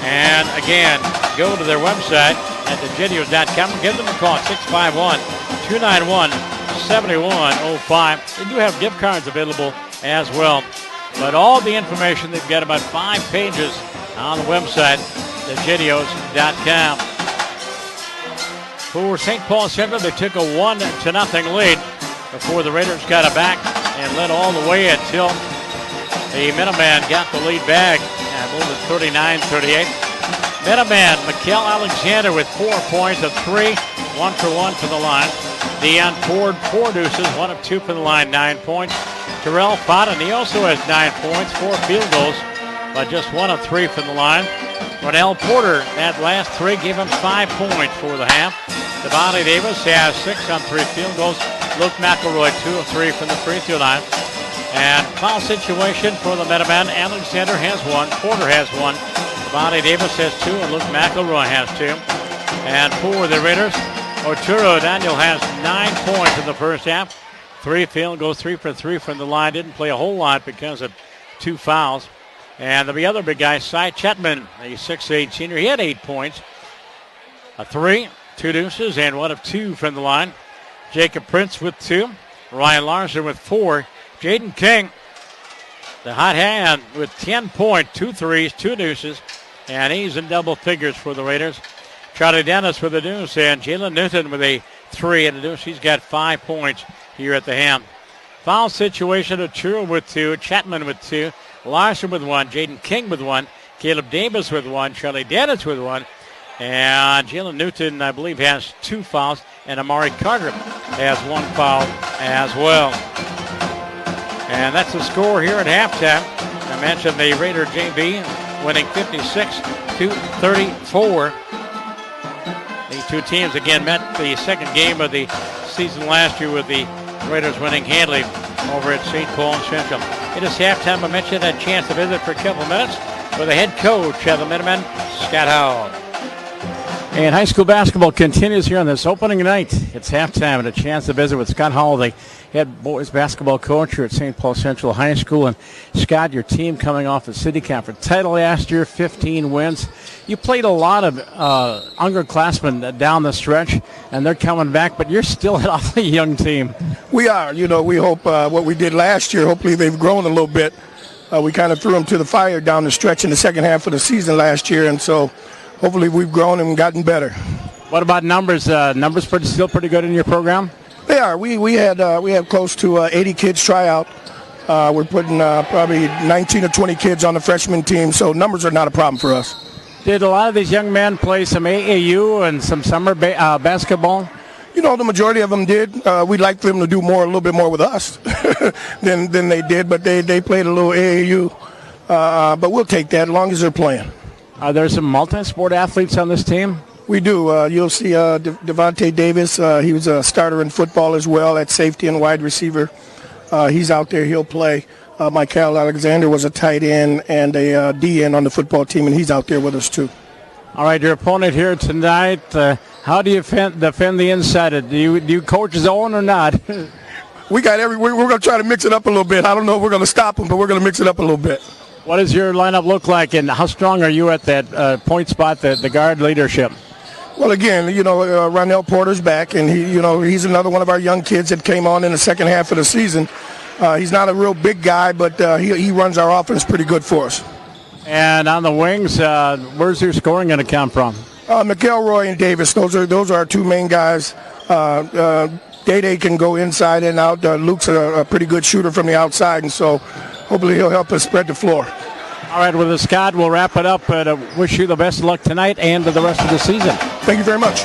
And again, go to their website at thechittios.com and give them a call at 651-291-7105. They do have gift cards available as well. But all the information, they've got about 5 pages on the website, thechittios.com. For St. Paul Central, they took a 1-0 lead before the Raiders got it back and led all the way until the Minutemen got the lead back and moved to 39-38. Minutemen, Mikael Alexander with 4 points of 3, 1 for 1 from the line. Deion Ford, 4 deuces, 1 of 2 from the line, 9 points. Terrell Fodden, he also has 9 points, 4 field goals, but just 1 of 3 from the line. Ronell Porter, that last 3 gave him 5 points for the half. Devontae Davis has 6 on 3 field goals. Luke McElroy, 2 of 3 from the free throw line. And foul situation for the Minutemen. Alexander has 1, Porter has 1, Devontae Davis has 2, and Luke McElroy has 2. And for the Raiders, Arturo Daniel has 9 points in the first half. 3 field goals, 3 for 3 from the line. Didn't play a whole lot because of 2 fouls. And the other big guy, Cy Chetman, a 6'8 senior, he had 8 points. A 3, 2 deuces, and 1 of 2 from the line. Jacob Prince with 2. Ryan Larson with 4. Jaden King, the hot hand, with 10 points, 2 threes, 2 deuces, and he's in double figures for the Raiders. Charlie Dennis with a deuce, and Jalen Newton with a 3 and a deuce. He's got 5 points here at the ham. Foul situation, Arturo with 2, Chapman with 2, Larson with 1, Jaden King with 1, Caleb Davis with 1, Charlie Dennis with 1, and Jalen Newton, I believe, has 2 fouls, and Amari Carter has 1 foul as well. And that's the score here at halftime. I mentioned the Raider JV winning 56-34. These two teams again met the second game of the season last year with the Raiders winning handily over at St. Paul Central. It is halftime. I mentioned a chance to visit for a couple of minutes with the head coach of the Minutemen, Scott Howell. And high school basketball continues here on this opening night. It's halftime and a chance to visit with Scott Howell, the head boys basketball coach here at St. Paul Central High School. And Scott, your team coming off the city conference title last year, 15 wins. You played a lot of underclassmen down the stretch, and they're coming back, but you're still an awfully young team. We are. You know, we hope what we did last year, hopefully they've grown a little bit. We kind of threw them to the fire down the stretch in the second half of the season last year, and so hopefully we've grown and gotten better. What about numbers? Numbers still pretty good in your program? They are. We had close to 80 kids try out. We're putting probably 19 or 20 kids on the freshman team, so numbers are not a problem for us. Did a lot of these young men play some AAU and some summer basketball? You know, the majority of them did. We'd like for them to do a little bit more with us than they did, but they played a little AAU. But we'll take that as long as they're playing. Are there some multi-sport athletes on this team? We do. You'll see Devontae Davis. He was a starter in football as well at safety and wide receiver. He's out there. He'll play. Michael Alexander was a tight end and a D-end on the football team, and he's out there with us too. All right, your opponent here tonight, how do you defend the inside? Do you coach zone or not? We're going to try to mix it up a little bit. I don't know if we're going to stop them, but we're going to mix it up a little bit. What does your lineup look like, and how strong are you at that point spot, the guard leadership? Well, again, Ronell Porter's back, and he's another one of our young kids that came on in the second half of the season. He's not a real big guy, but he runs our offense pretty good for us. And on the wings, where's your scoring going to come from? McElroy and Davis, those are our two main guys. Day can go inside and out. Luke's a pretty good shooter from the outside, and so hopefully he'll help us spread the floor. All right, with Scott, we'll wrap it up. Wish you the best of luck tonight and the rest of the season. Thank you very much.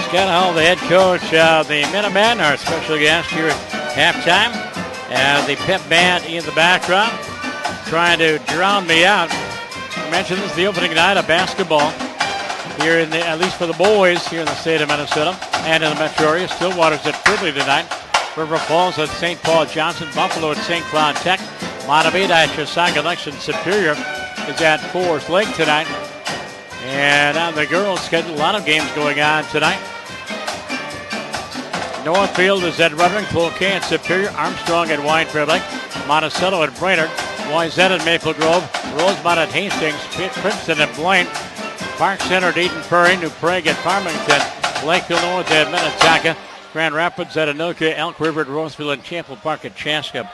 Scott Hall, the head coach of the Minutemen, our special guest here at halftime. The pep band in the background trying to drown me out. I mentioned this is the opening night of basketball here at least for the boys here in the state of Minnesota and in the metro area. Stillwater's at Fridley tonight. River Falls at St. Paul Johnson. Buffalo at St. Cloud Tech. Montevideo at Chisago Election. Superior is at Forest Lake tonight. And on the girls' schedule, a lot of games going on tonight. Northfield is at Ruttering. Cloquet at Superior. Armstrong at Wine-Fair Lake. Monticello at Brainerd. Wayzata at Maple Grove. Rosemont at Hastings. Princeton at Blaine. Park Center at Eden Prairie. New Prague at Farmington. Lakeville North at Minnetonka. Grand Rapids at Anoka. Elk River at Roseville. And Champlain Park at Chaska.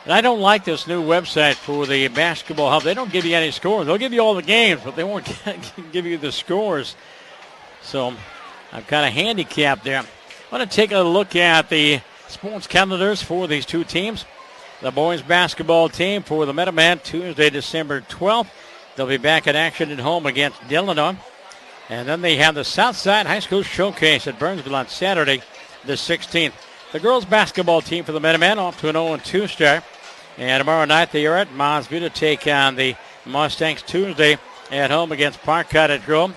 And I don't like this new website for the basketball hub. They don't give you any scores. They'll give you all the games, but they won't give you the scores. So I'm kind of handicapped there. I want to take a look at the sports calendars for these two teams. The boys basketball team for the Minutemen, Tuesday, December 12th. They'll be back in action at home against Dillon. And then they have the Southside High School Showcase at Burnsville on Saturday, the 16th. The girls basketball team for the Minutemen off to an 0-2 start. And tomorrow night they are at Mosby to take on the Mustangs Tuesday at home against Park Cottage Grove.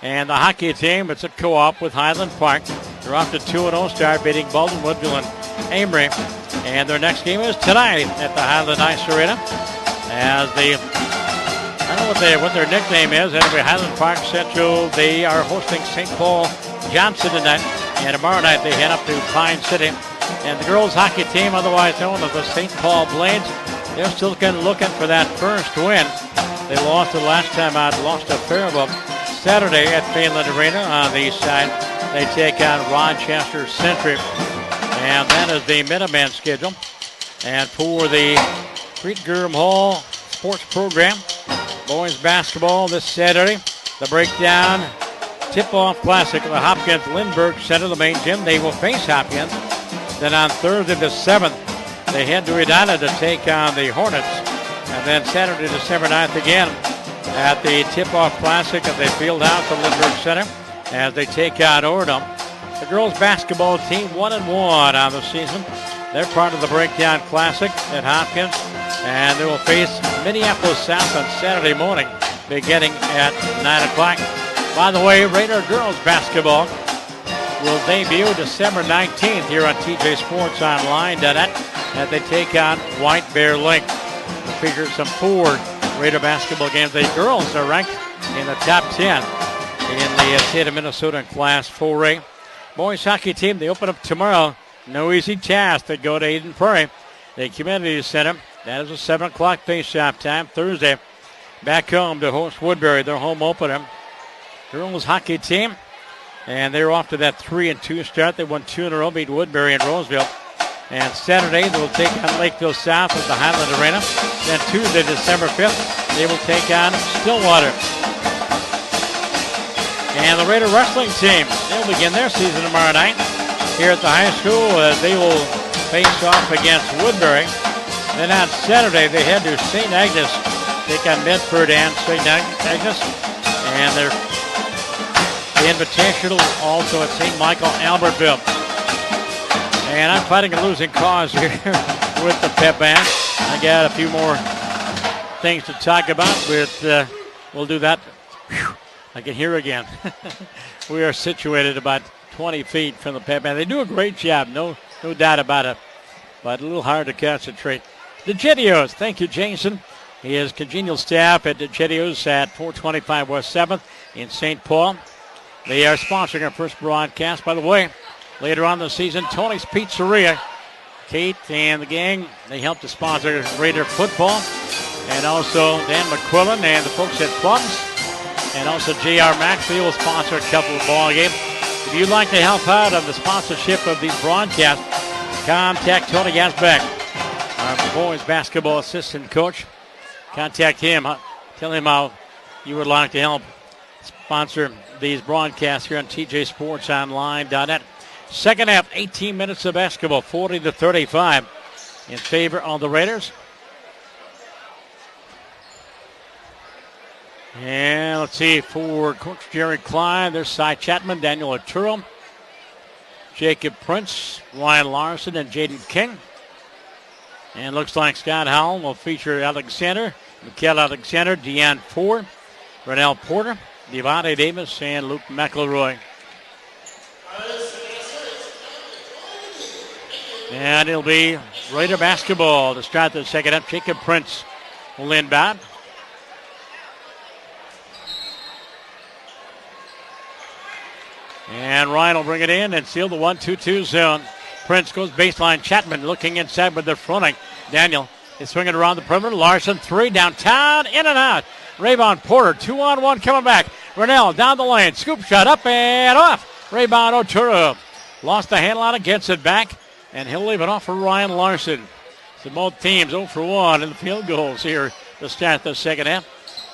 And the hockey team, it's at Co-op with Highland Park. They're off to 2-0 start, beating Baldwin, Woodville, and Amory. And their next game is tonight at the Highland Ice Arena. As I don't know what their nickname is. Anyway, Highland Park Central, they are hosting St. Paul Johnson tonight. And tomorrow night they head up to Pine City. And the girls hockey team, otherwise known as the St. Paul Blades, they're still looking for that first win. They lost the last time out, lost to Faribault. Saturday at Finland Arena on the east side, they take on Rochester Century. And that is the Minuteman schedule. And for the Cretin-Derham Hall sports program, boys basketball this Saturday, the breakdown tip-off classic of the Hopkins Lindbergh Center, the main gym. They will face Hopkins. Then on Thursday the 7th, they head to Edina to take on the Hornets. And then Saturday, December 9th again at the tip-off classic at the field house at Lindbergh Center as they take on Ordom. The girls basketball team 1-1 on the season. They're part of the breakdown classic at Hopkins. And they will face Minneapolis South on Saturday morning beginning at 9 o'clock. By the way, Raider girls basketball will debut December 19th here on TJSportsOnline.net as they take on White Bear Lake. We'll figure some 4 Raider basketball games. The girls are ranked in the top 10 in the state of Minnesota in Class 4A. Boys hockey team, they open up tomorrow. No easy task. They go to Eden Prairie, the community center. That is a 7 o'clock face-off time. Thursday, back home to host Woodbury, their home opener. Girls hockey team, and they're off to that 3-2 start. They won 2 in a row, beat Woodbury and Roseville. And Saturday, they will take on Lakeville South at the Highland Arena. Then Tuesday, December 5th, they will take on Stillwater. And the Raider wrestling team, they'll begin their season tomorrow night here at the high school. They will face off against Woodbury. Then on Saturday, they head to St. Agnes, take on Medford and St. Agnes. And the Invitational also at St. Michael, Albertville. And I'm fighting a losing cause here with the pep band. I got a few more things to talk about with we'll do that. Whew, I can hear again. We are situated about 20 feet from the pep, and they do a great job, no doubt about it, but a little hard to concentrate. The Gedios, thank you, Jason. He has congenial staff at the Gedios at 425 West 7th in St. Paul. They are sponsoring our first broadcast. By the way, later on in the season, Tony's Pizzeria, Kate and the gang, they helped to sponsor Raider football. And also Dan McQuillan and the folks at Plums. And also J.R. Maxfield will sponsor a couple of ball games. If you'd like to help out on the sponsorship of these broadcasts, contact Tony Gasbeck, our boys basketball assistant coach. Contact him. Tell him how you would like to help sponsor these broadcasts here on tjsportsonline.net. Second half, 18 minutes of basketball, 40-35 in favor of the Raiders. And let's see, for Coach Jerry Klein, there's Cy Chapman, Daniel Arturo, Jacob Prince, Ryan Larson, and Jaden King. And looks like Scott Howell will feature Alexander, Mikael Alexander, Deanne Ford, Renell Porter, Devontae Davis, and Luke McElroy. And it'll be Raider basketball to start the second half. Jacob Prince will inbound. And Ryan will bring it in and seal the 1-2-2 zone. Prince goes baseline. Chapman looking inside with the fronting. Daniel is swinging around the perimeter. Larson, three downtown, in and out. Rebound Porter, 2-on-1 coming back. Renell down the lane. Scoop shot up and off. Rebound Oturu. Lost the handle on it, gets it back, and he'll leave it off for Ryan Larson. So both teams 0 for 1 in the field goals here to start the second half.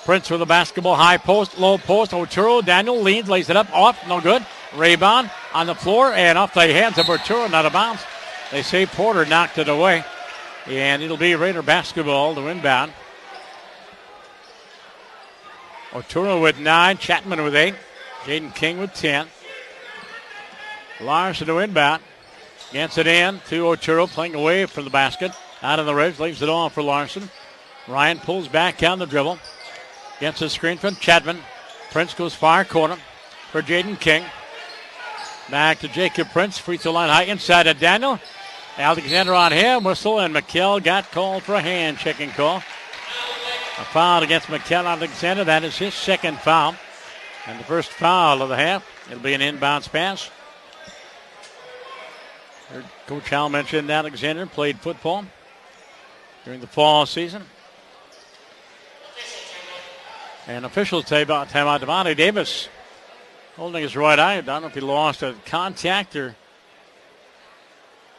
Prince with the basketball, high post, low post. Oturu, Daniel leads, lays it up, off, no good. Rebound on the floor and off the hands of Oturu, not a bounce. They say Porter knocked it away. And it'll be Raider basketball to inbound. Oturu with 9, Chapman with 8, Jaden King with 10. Larson to inbound. Gets it in to Oturu, playing away from the basket. Out of the ridge, leaves it on for Larson. Ryan pulls back on the dribble. Gets a screen from Chapman. Prince goes far corner for Jaden King. Back to Jacob Prince. Free throw line high inside of Daniel. Alexander on him. Whistle, and McKell got called for a hand checking call. A foul against McKell Alexander. That is his second foul. And the first foul of the half. It'll be an inbounds pass. Coach Howell mentioned Alexander played football during the fall season. And officials timeout. Devontae Davis holding his right eye. I don't know if he lost a contact or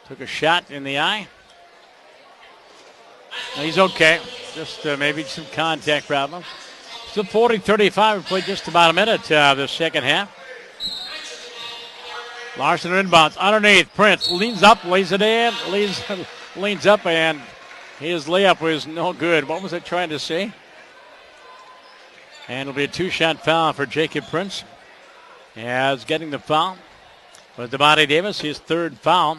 took a shot in the eye. No, he's okay. Just maybe some contact problem. Still 40-35. We played just about a minute this second half. Larson inbounds underneath. Prince leans up, lays it in, leans up, and his layup was no good. What was I trying to say? And it'll be a two-shot foul for Jacob Prince. As getting the foul was Devontae Davis, his third foul.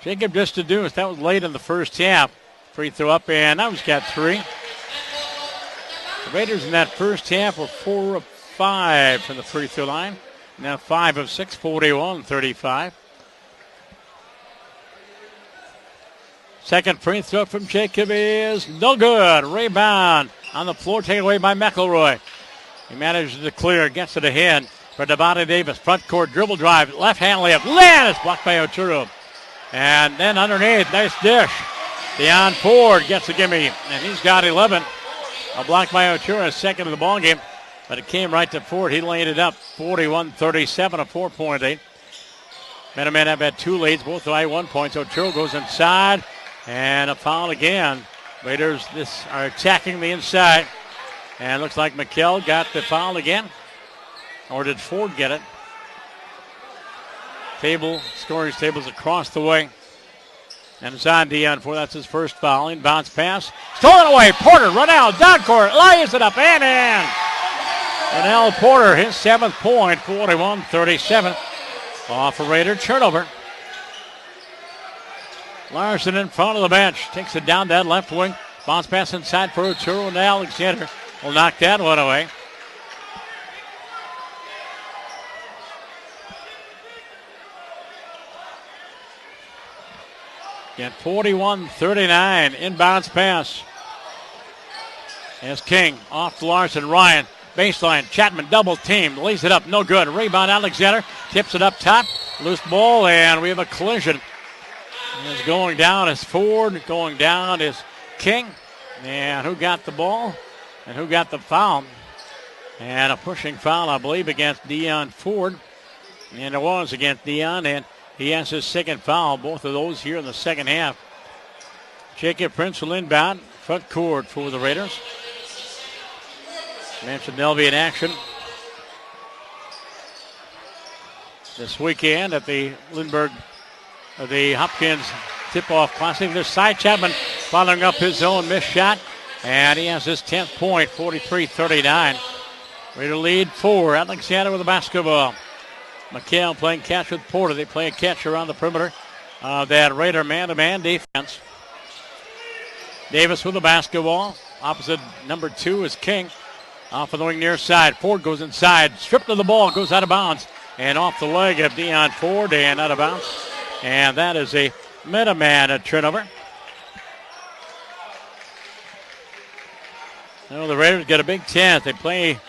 Jacob just deduced. That was late in the first half. Free throw up, and now he's got 3. The Raiders in that first half were 4 of 5 from the free throw line. Now 5 of 6, 41-35. Second free throw from Jacob is no good. Rebound on the floor, taken away by McElroy. He manages to clear, gets it ahead for Devontae Davis. Front court dribble drive, left hand layup. It's blocked by Oturu. And then underneath, nice dish. Deanne Ford gets a gimme, and he's got 11. A block by Oturu, second of the ball game. But it came right to Ford. He laid it up 41-37, a 4-point lead. Minutemen have had 2 leads, both by 1 point. Oturu goes inside, and a foul again. Raiders are attacking the inside. And looks like McKell got the foul again. Or did Ford get it? Scoring tables across the way. And it's on Deanne Ford. That's his first foul. Inbounds pass. Stolen away. Porter, run out. Down court. Lays it up and in. Renell Porter, his 7th point, 41-37. Off a Raider turnover. Larson in front of the bench. Takes it down that left wing. Bounce pass inside for Oturu and Alexander. will knock that one away. Again, 41-39, inbounds pass. As King off to Larson. Ryan, baseline. Chapman double team, lays it up, no good. Rebound, Alexander tips it up top. Loose ball, and we have a collision. And it's going down is Ford, going down is King. And who got the ball? And who got the foul? And a pushing foul, I believe, against Dion Ford. And it was against Dion, and he has his second foul, both of those here in the second half. Jacob Prince will inbound, front court for the Raiders. Mentioned they'll be in action this weekend at the the Hopkins Tip-Off Classic. This side, Chapman following up his own missed shot, and he has his 10th point, 43-39. Raider lead 4. Alexander with the basketball. McHale playing catch with Porter. They play a catch around the perimeter of that Raider man-to-man defense. Davis with the basketball. Opposite number 2 is King. Off of the wing near side. Ford goes inside. Stripped of the ball. Goes out of bounds. And off the leg of Dion Ford and out of bounds. And that is a Minutemen turnover. Well, the Raiders get a big chance. They play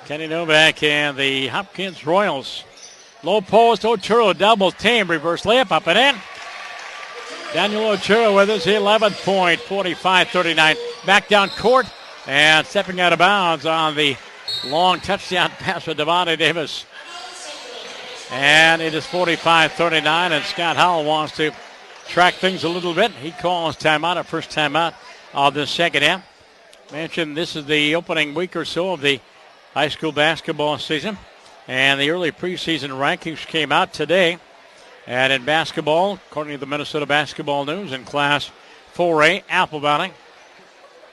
Kenny Novak and the Hopkins Royals. Low post, Otero double team. Reverse layup up and in. Daniel Otero with his 11th point, 45-39. Back down court and stepping out of bounds on the long touchdown pass of Devontae Davis. And it is 45-39, and Scott Howell wants to track things a little bit. He calls timeout, a first timeout of the second half. Mentioned this is the opening week or so of the high school basketball season, and the early preseason rankings came out today. And in basketball, according to the Minnesota Basketball News, in Class 4A, Apple Valley,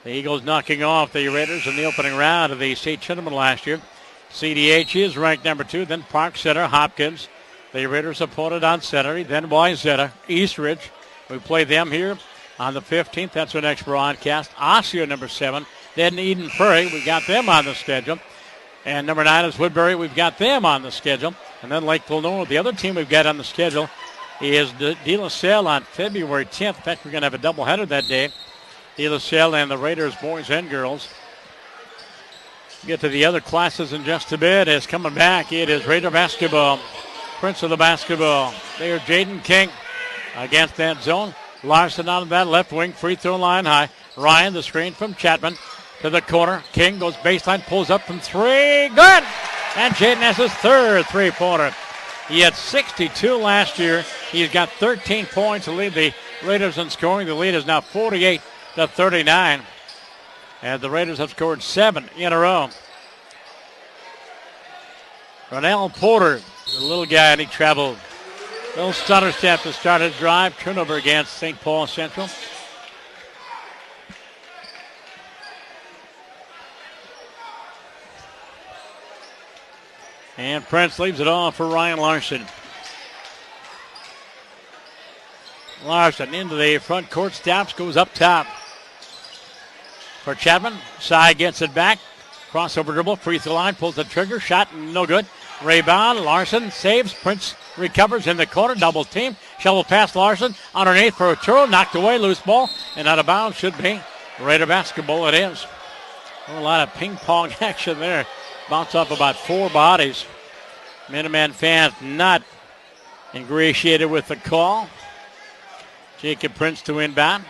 the Eagles knocking off the Raiders in the opening round of the state tournament last year. CDH is ranked number 2, then Park Center, Hopkins. The Raiders opponent on Saturday, then Wayzata, Eastridge. We play them here on the 15th. That's our next broadcast. Osseo, number 7, then Eden Prairie. We got them on the schedule. And number 9 is Woodbury. We've got them on the schedule. And then Lakeville North. The other team we've got on the schedule is De La Salle on February 10th. In fact, we're going to have a doubleheader that day. De La Salle and the Raiders, boys and girls. Get to the other classes in just a bit. As coming back, it is Raider basketball. Prince of the basketball. There, Jaden King against that zone. Larson out of that left wing. Free throw line high. Ryan, the screen from Chapman to the corner. King goes baseline, pulls up from 3. Good! And Jaden has his third three-pointer. He had 62 last year. He's got 13 points to lead the Raiders in scoring. The lead is now 48-39. And the Raiders have scored 7 in a row. Ronell Porter, the little guy, and he traveled. Little stutter step to start his drive. Turnover against St. Paul Central. And Prince leaves it off for Ryan Larson. Larson into the front court, stops, goes up top. For Chapman, Sy gets it back. Crossover dribble, free throw line, pulls the trigger, shot no good. Rebound, Larson saves, Prince recovers in the corner, double team. Shovel pass Larson, underneath for Otero, knocked away, loose ball, and out of bounds should be Raider basketball it is. A lot of ping pong action there. Bounce off about 4 bodies. Minutemen fans not ingratiated with the call. Jacob Prince to inbound.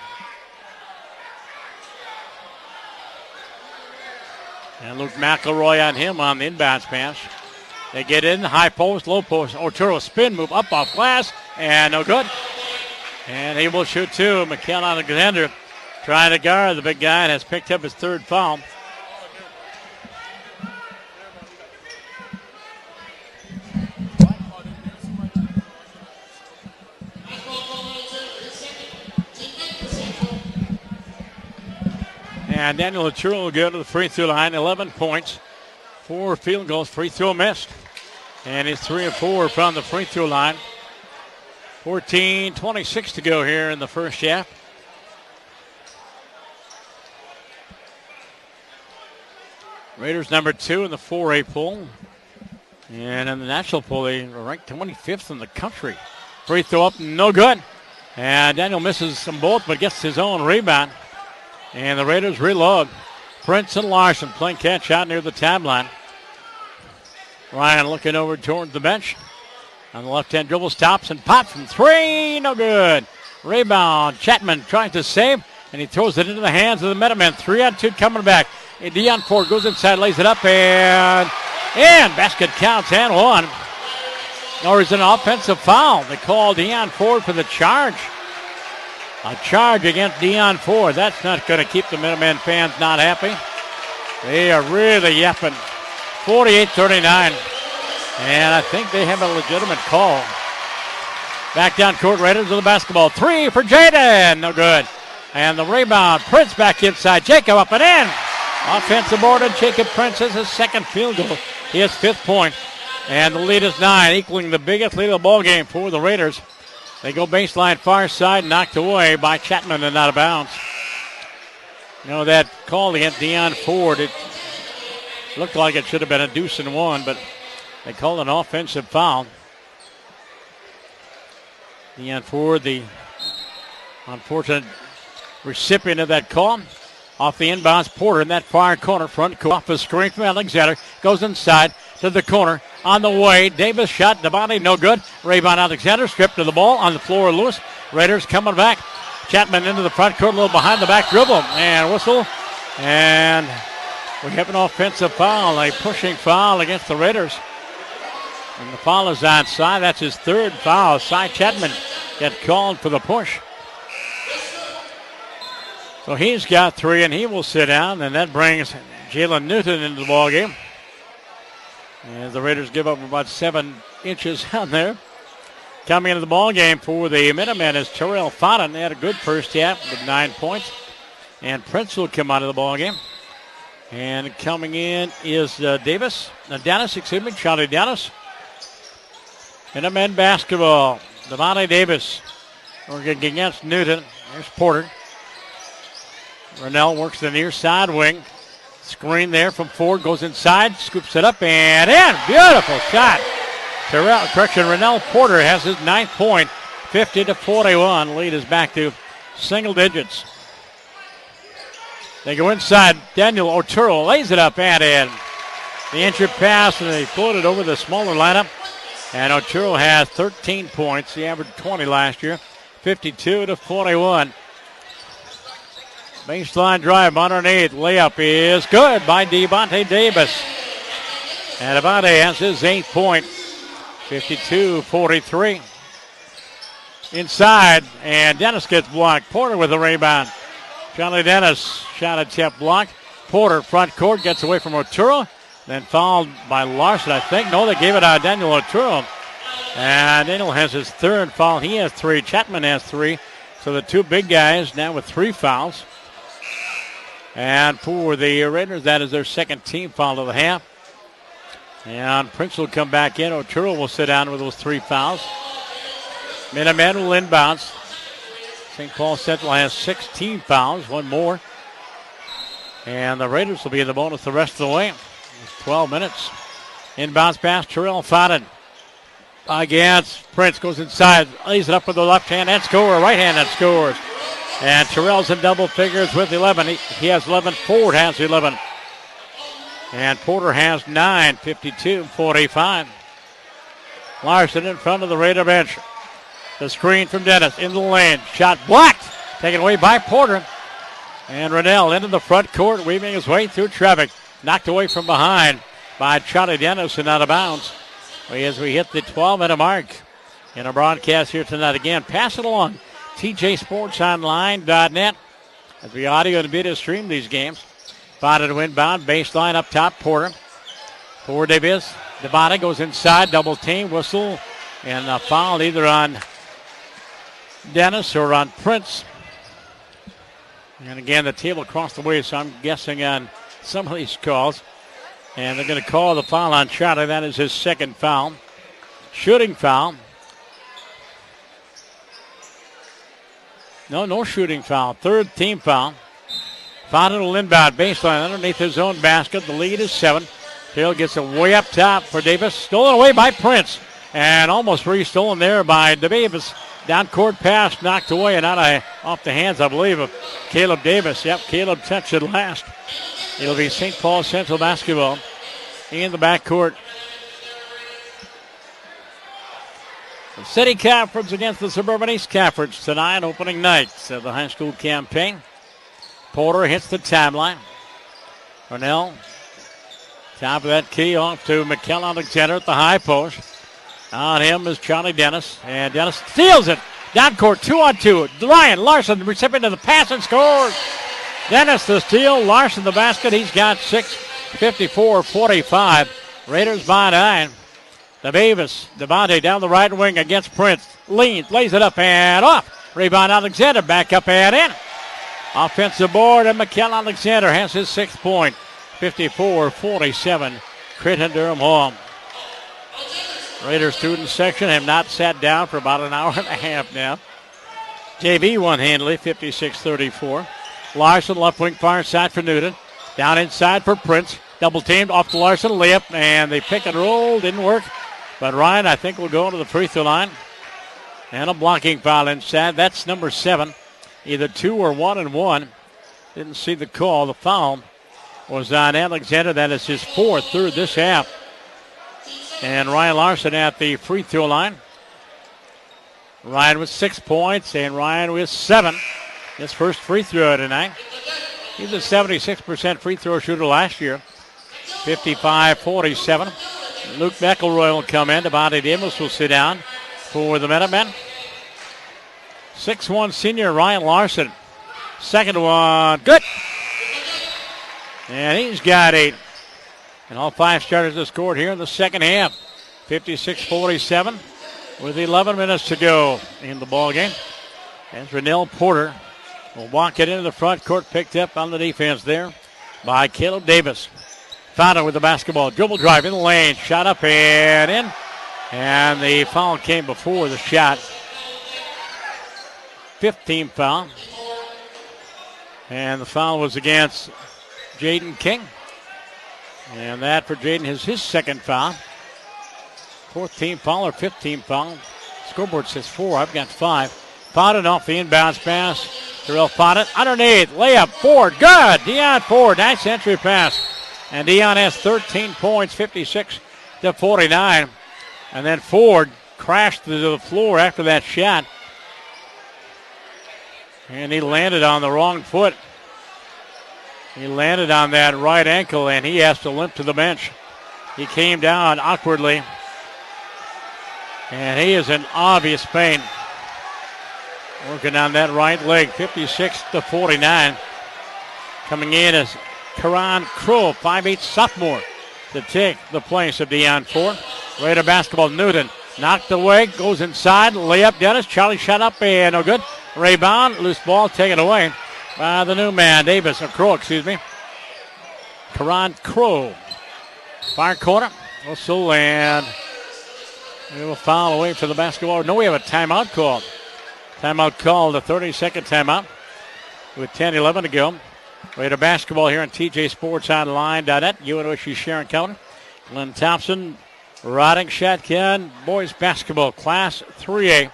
And Luke McElroy on him on the inbounds pass. They get in, high post, low post. Otero spin move up off glass, and no good. And he will shoot 2. McKell Alexander trying to guard the big guy and has picked up his 3rd foul. And Daniel Otero will go to the free throw line, 11 points, 4 field goals, free throw missed. And he's 3 of 4 from the free throw line. 14:26 to go here in the first half. Raiders number 2 in the 4A poll. And in the national poll, they are ranked 25th in the country. Free throw up, no good. And Daniel misses them both, but gets his own rebound. And the Raiders reload. Prince and Larson playing catch out near the tab line. Ryan looking over towards the bench. On the left-hand dribble, stops and pops from 3. No good. Rebound. Chapman trying to save, and he throws it into the hands of the Minutemen. 3-on-2 coming back. Dion Ford goes inside, lays it up, and basket counts and one. Or is it an offensive foul? They call Dion Ford for the charge. A charge against Dion Ford. That's not going to keep the Minutemen fans not happy. They are really yapping. 48-39. And I think they have a legitimate call. Back down court, Raiders with the basketball. 3 for Jaden. No good. And the rebound. Prince back inside. Jacob up and in. Offensive board, and Jacob Prince has his second field goal. His 5th point. And the lead is 9, equaling the biggest lead of the ball game for the Raiders. They go baseline far side, knocked away by Chapman and out of bounds. You know, that call against Dion Ford, it looked like it should have been a deuce and one, but they called an offensive foul. Dion Ford, the unfortunate recipient of that call. Off the inbounds, Porter in that far corner, front court. Off a screen from Alexander, goes inside to the corner. On the way, Davis shot, Devontae, no good. Rebound Alexander, stripped to the ball, on the floor, Lewis. Raiders coming back. Chapman into the front court, a little behind the back dribble, and whistle. And we have an offensive foul, a pushing foul against the Raiders. And the foul is onside. That's his 3rd foul. Cy Chapman got called for the push. So he's got 3, and he will sit down, and that brings Jalen Newton into the ballgame. And the Raiders give up about 7 inches on there. Coming into the ballgame for the Minutemen is Terrell Fodden. They had a good first half with 9 points. And Prince will come out of the ballgame. And coming in is Dennis, Charlie Dennis. Minutemen basketball. Devontae Davis working against Newton. There's Porter. Rennell works the near side wing. Screen there from Ford, goes inside, scoops it up and in. Beautiful shot. Rennell Porter has his 9th point. 50-41. Lead is back to single digits. They go inside. Daniel Otero lays it up and in. The injured pass, and they floated over the smaller lineup. And Otero has 13 points. He averaged 20 last year. 52-41. Baseline drive underneath. Layup is good by Devontae Davis. And Devontae has his 8th point. 52-43. Inside, and Dennis gets blocked. Porter with the rebound. Charlie Dennis shot attempt blocked. Porter front court gets away from Otero. Then fouled by Larson, I think. No, they gave it to Daniel Otero. And Daniel has his 3rd foul. He has 3. Chapman has 3. So the 2 big guys now with 3 fouls. And for the Raiders, that is their 2nd team foul of the half. And Prince will come back in. Otero will sit down with those 3 fouls. Minutemen will inbounds. St. Paul Central has 16 fouls, 1 more. And the Raiders will be in the bonus the rest of the way. 12 minutes. Inbounds pass, Terrell Fodden. Against Prince, goes inside, lays it up with the left hand and score, right hand and scores. And Terrell's in double figures with 11. He has 11. Ford has 11. And Porter has 9. 52-45. Larson in front of the Raider bench. The screen from Dennis into the lane. Shot blocked. Taken away by Porter. And Rennell into the front court, weaving his way through traffic. Knocked away from behind by Charlie Dennis and out of bounds. As we hit the 12-minute mark in our broadcast here tonight. Again, pass it along. TJSportsOnline.net as we audio and video stream these games. Fodden to inbound, baseline up top, Porter. For Davis, Devontae goes inside, double team, whistle, and a foul either on Dennis or on Prince. And again, the table across the way, so I'm guessing on some of these calls. And they're going to call the foul on Charlie. That is his 2nd foul. Shooting foul. No shooting foul. 3rd team foul. Fountain will inbound baseline underneath his own basket. The lead is 7. Taylor gets it way up top for Davis. Stolen away by Prince. And almost stolen there by Davis. Down court pass knocked away and off the hands, I believe, of Caleb Davis. Yep, Caleb touched it last. It'll be St. Paul Central basketball in the backcourt. The City Conference against the Suburban East Conference tonight, opening night of the high school campaign. Porter hits the timeline. Cornell, top of that key off to Mikel Alexander at the high post. On him is Charlie Dennis, and Dennis steals it. Down court, 2-on-2. Ryan Larson, recipient of the pass, and scores. Dennis the steal, Larson the basket. He's got 6, 54-45. Raiders by 9. Devontae down the right wing against Prince. Leans, lays it up and off. Rebound Alexander, back up and in. Offensive board, and Mikel Alexander has his 6th point. 54-47. Cretin-Derham home. Raiders student section have not sat down for about an hour and a half now. JV won handily, 56-34. Larson, left wing far side for Newton. Down inside for Prince. Double teamed off to Larson, layup, and they pick and roll. Didn't work. But Ryan, I think, will go to the free throw line. And a blocking foul inside. That's number 7. Either 2 or 1-1. Didn't see the call. The foul was on Alexander. That is his 4th through this half. And Ryan Larson at the free throw line. Ryan with 6 points and Ryan with 7. His first free throw tonight. He's a 76% free throw shooter last year. 55-47. Luke McElroy will come in. Devontae Davis will sit down for the Minutemen. 6'1 senior Ryan Larson. Second one, good. And he's got 8. And all 5 starters have scored here in the second half. 56-47 with 11 minutes to go in the ball game. And Renell Porter will walk it into the front court, picked up on the defense there by Caleb Davis. Fountain with the basketball. Dribble drive in the lane. Shot up and in. And the foul came before the shot. 15th foul. And the foul was against Jaden King. And that for Jaden is his 2nd foul. 14th foul or 15th foul. Scoreboard says 4. I've got 5. Fountain off the inbounds pass. Terrell Fountain underneath. Layup. Ford. Good. Deion Ford. Nice entry pass. And Deion has 13 points. 56-49. And then Ford crashed to the floor after that shot. And he landed on the wrong foot. He landed on that right ankle, and he has to limp to the bench. He came down awkwardly, and he is in obvious pain. Working on that right leg, 56-49. Coming in is Karan Crow, 5'8 sophomore, to take the place of Deion Ford. Raider basketball, Newton knocked away, goes inside, layup Dennis. Charlie shot up and no good. Rebound, loose ball taken away by the new man, Karan Crow. Far corner, whistle, and we will foul away for the basketball. No, we have a timeout call. Timeout called, a 30-second timeout with 10-11 to go. Raider basketball here on TJSportsOnline.net. UNOSU Sharon County. Glenn Thompson riding shotgun. Boys basketball, Class 3A.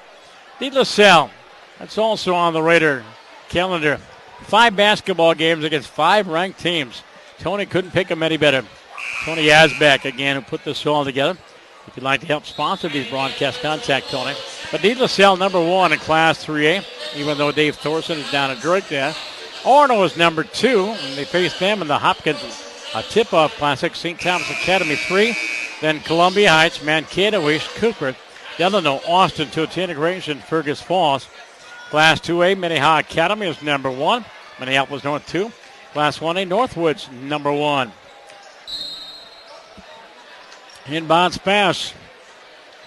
De La Salle, that's also on the Raider calendar. 5 basketball games against 5 ranked teams. Tony couldn't pick them any better. Tony Asbeck, again, who put this all together. If you'd like to help sponsor these broadcasts, contact Tony. But De La Salle, number 1 in Class 3A, even though Dave Thorson is down at Drake there. Orono is number 2, and they face them in the Hopkins Tip-Off Classic. St. Thomas Academy 3, then Columbia Heights, Mankato East, Cooper, Delano, Austin, Totena, Fergus Falls. Class 2A, Minnehaha Academy is number 1. Minneapolis North 2. Class 1A, Northwoods, number 1. Inbounds pass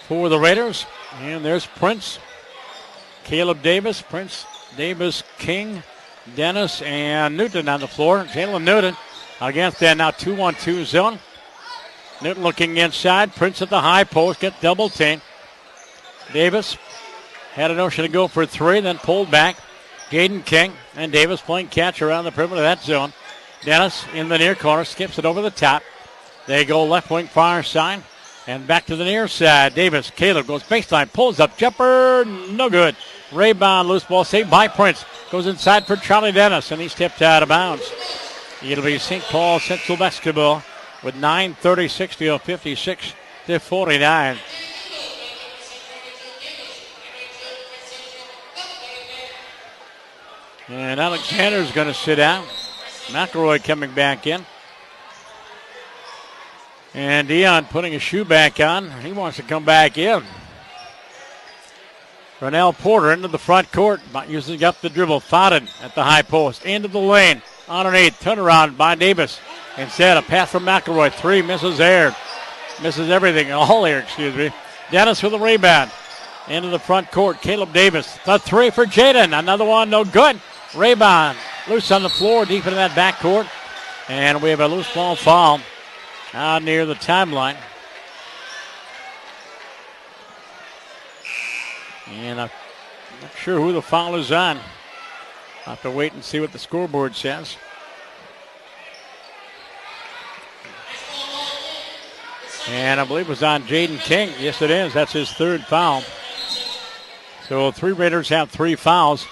for the Raiders. And there's Prince, Caleb Davis, Prince, Davis, King, Dennis, and Newton on the floor. Jalen Newton against that now 2-1-2 zone. Newton looking inside. Prince at the high post, gets double teamed. Davis had a notion to go for 3, then pulled back. Jaden King and Davis playing catch around the perimeter of that zone. Dennis in the near corner, skips it over the top. They go left wing far side and back to the near side. Davis, Caleb goes baseline, pulls up, jumper, no good. Rebound, loose ball saved by Prince. Goes inside for Charlie Dennis, and he's tipped out of bounds. It'll be St. Paul Central basketball with 9:36 to go, 56-49. And Alexander's going to sit down. McElroy coming back in. And Dion putting his shoe back on. He wants to come back in. Ronell Porter into the front court, using up the dribble. Fodden at the high post. Into the lane. Underneath. Turnaround by Davis. Instead, a pass from McElroy. Three misses air. Misses everything. All air, excuse me. Dennis with the rebound. Into the front court. Caleb Davis. The three for Jaden. Another one, no good. Rebound. Loose on the floor, deep into that backcourt. And we have a loose ball foul out near the timeline. And I'm not sure who the foul is on. I'll have to wait and see what the scoreboard says. And I believe it was on Jaden King. Yes, it is. That's his third foul. So three Raiders have three fouls.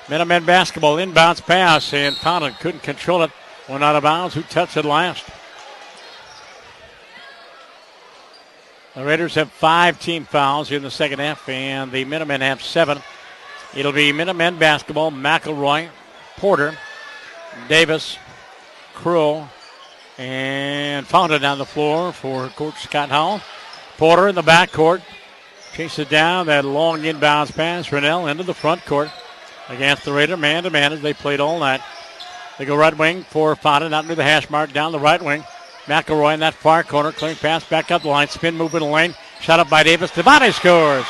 Minutemen basketball, inbounds pass, and Fountain couldn't control it. Went out of bounds. Who touched it last? The Raiders have 5 team fouls in the second half, and the Minutemen have 7. It'll be Minutemen basketball, McElroy, Porter, Davis, Crow, and Fountain on the floor for Coach Scott Howell. Porter in the backcourt. Chases down that long inbounds pass. Rennell into the front court against the Raider, man-to-man as they played all night. They go right wing for Fountain, out near the hash mark, down the right wing. McElroy in that far corner, clearing pass back up the line, spin move in the lane, shot up by Davis. Devontae scores.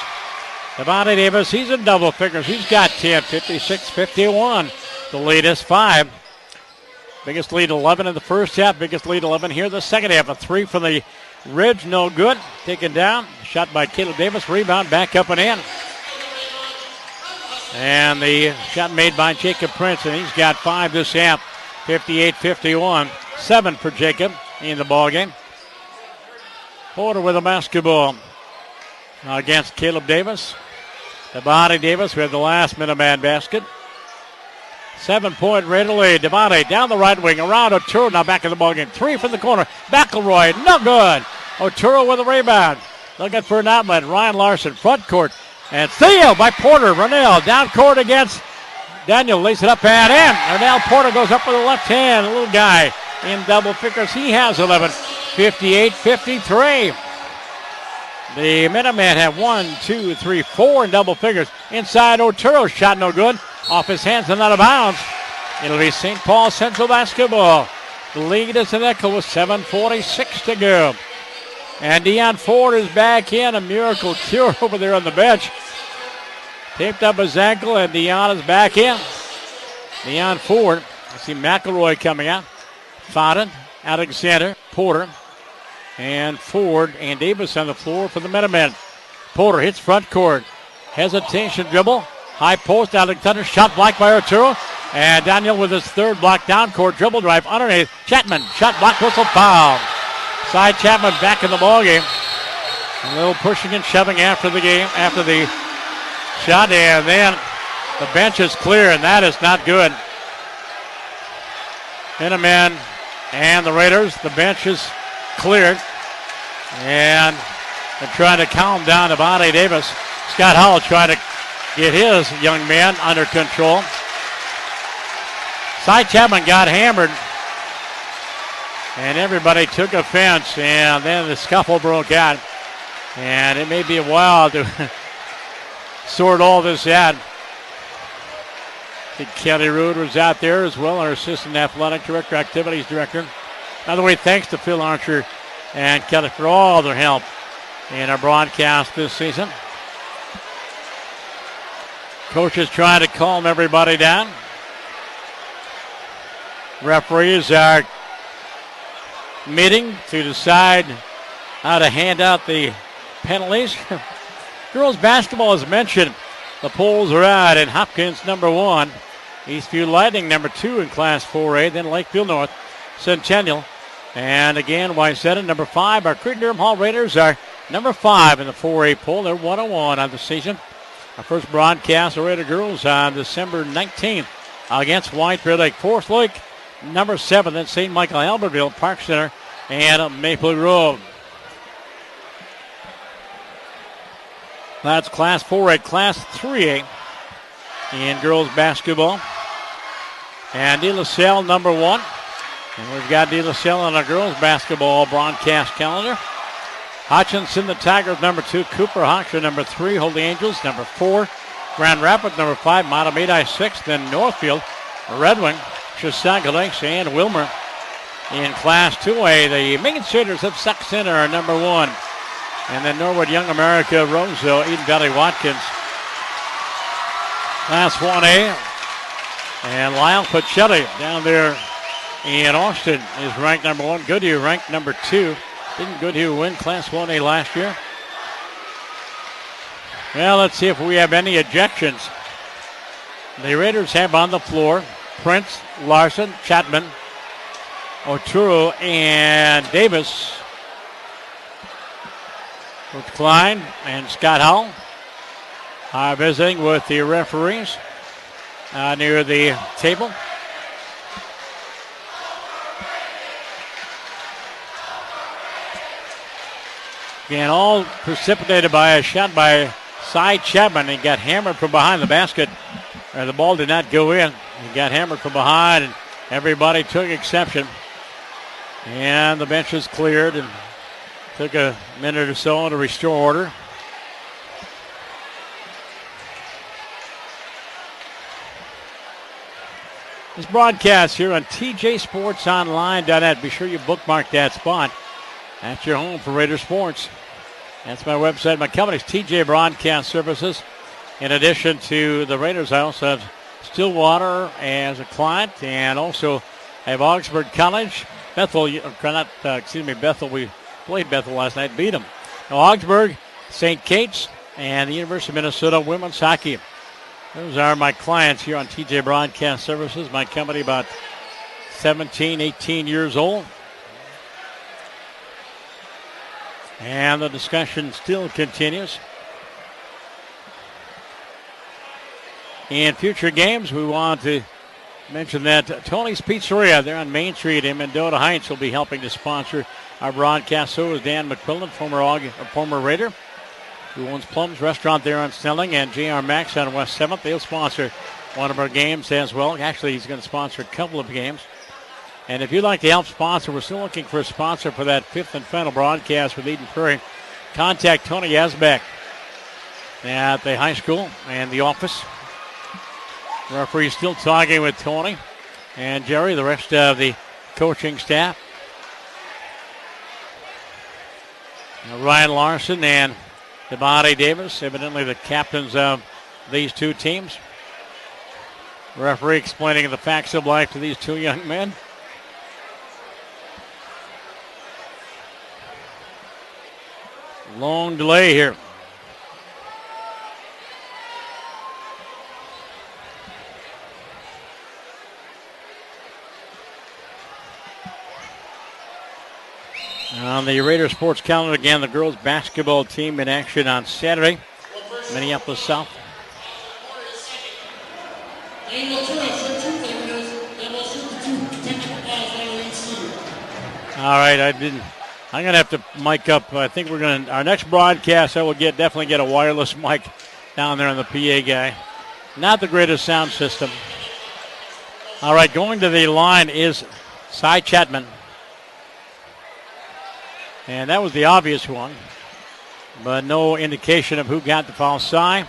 Devontae Davis, he's in double figures. He's got 10, 56-51. The lead is 5. Biggest lead 11 in the first half, biggest lead 11 here in the second half. A three from the Ridge, no good. Taken down, shot by Caleb Davis, rebound back up and in. And the shot made by Jacob Prince, and he's got 5 this half, 58-51. 7 for Jacob in the ballgame. Porter with a basketball against Caleb Davis. Devontae Davis with the last Minuteman basket. 7-point Raider lead. Devontae down the right wing, around Otero, now back in the ballgame. 3 from the corner. McElroy, no good. Otero with a rebound. Looking for an outlet. Ryan Larson, front court. And steal by Porter. Rennell down court against Daniel. Lays it up and in. Rennell Porter goes up with the left hand. A little guy in double figures. He has 11. 58-53. The Minutemen have 1, 2, 3, 4 in double figures. Inside Otero, shot no good. Off his hands and out of bounds. It'll be St. Paul Central basketball. The lead is an echo with 7:46 to go. And Deion Ford is back in. A miracle cure over there on the bench. Taped up his ankle, and Deion is back in. Deion Ford. I see McElroy coming out. Fountain, Alexander, Porter, and Ford and Davis on the floor for the Minutemen. Porter hits front court. Hesitation dribble. High post, Alexander, shot blocked by Otero. And Daniel with his third block down court dribble drive underneath. Chapman, shot block, whistle, foul. Side Chapman back in the ballgame. A little pushing and shoving after the game, after the shot, and then the bench is clear, and that is not good. Minutemen and the Raiders, the bench is cleared, and they're trying to calm down Devontae Davis. Scott Howell trying to get his young man under control. Cy Chapman got hammered, and everybody took offense, and then the scuffle broke out. And it may be a while to sort all this out. I think Kelly Rood was out there as well, our assistant athletic director, activities director. By the way, thanks to Phil Archer and Kelly for all their help in our broadcast this season. Coaches trying to calm everybody down. Referees are meeting to decide how to hand out the penalties. Girls basketball, as mentioned, The polls are out, and Hopkins number 1, Eastview Lightning number 2 in Class 4A, then Lakefield North, Centennial, and again Wyzetta number 5. Our Cretin-Derham Hall Raiders are number 5 in the 4A poll. They're 1-1 on the season. Our first broadcast of Raider girls on December 19th against White Bear Lake. Forest Lake number 7, then St. Michael, Albertville, Park Center, and Maple Grove. That's Class 4A. Class 3A in girls basketball. And De La Salle number 1. And we've got De La Salle on our girls basketball broadcast calendar. Hutchinson, the Tigers, number 2. Cooper Hawks are number 3. Holy Angels, number 4. Grand Rapids, number 5. Matamidi, 6. Then Northfield, Red Wing, Chisago Lakes, and Wilmer. In Class 2A, the Main Cedars of Sac Center are number 1. And then Norwood, Young America, Roseville, Eden Valley, Watkins. Class 1A. And Lyle Pacelli down there in Austin is ranked number 1. Goodhue ranked number 2. Didn't Goodhue win Class 1A last year? Well, let's see if we have any ejections. The Raiders have on the floor Prince, Larson, Chapman, Oturu, and Davis. Coach Klein and Scott Howell are visiting with the referees near the table. Again, all precipitated by a shot by Cy Chapman. He got hammered from behind the basket. The ball did not go in. He got hammered from behind, and everybody took exception. And the bench is cleared, and took a minute or so to restore order. This broadcast here on TJSportsOnline.net. Be sure you bookmark that spot. That's your home for Raider Sports. That's my website. My company's TJ Broadcast Services. In addition to the Raiders, I also have Stillwater as a client, and also have Augsburg College. Bethel. We played Bethel last night, beat them. Now, Augsburg, St. Kate's, and the University of Minnesota women's hockey. Those are my clients here on TJ Broadcast Services. My company about 17, 18 years old. And the discussion still continues. In future games, we want to mention that Tony's Pizzeria there on Main Street in Mendota Heights will be helping to sponsor our broadcast. So is Dan McQuillan, former Raider, who owns Plum's Restaurant there on Snelling, and J.R. Max on West 7th. They'll sponsor one of our games as well. Actually, he's going to sponsor a couple of games. And if you'd like to help sponsor, we're still looking for a sponsor for that 5th and final broadcast with Eden Prairie. Contact Tony Yazbek at the high school and the office. Referee still talking with Tony and Jerry, the rest of the coaching staff. Ryan Larson and Devontae Davis, evidently the captains of these two teams. Referee explaining the facts of life to these two young men. Long delay here. On the Raider Sports calendar, again, the girls basketball team in action on Saturday, Minneapolis South. All right, I'm going to have to mic up. I think our next broadcast, I will definitely get a wireless mic down there on the PA guy. Not the greatest sound system. All right, going to the line is Cy Chapman. And that was the obvious one, but no indication of who got the foul. Cy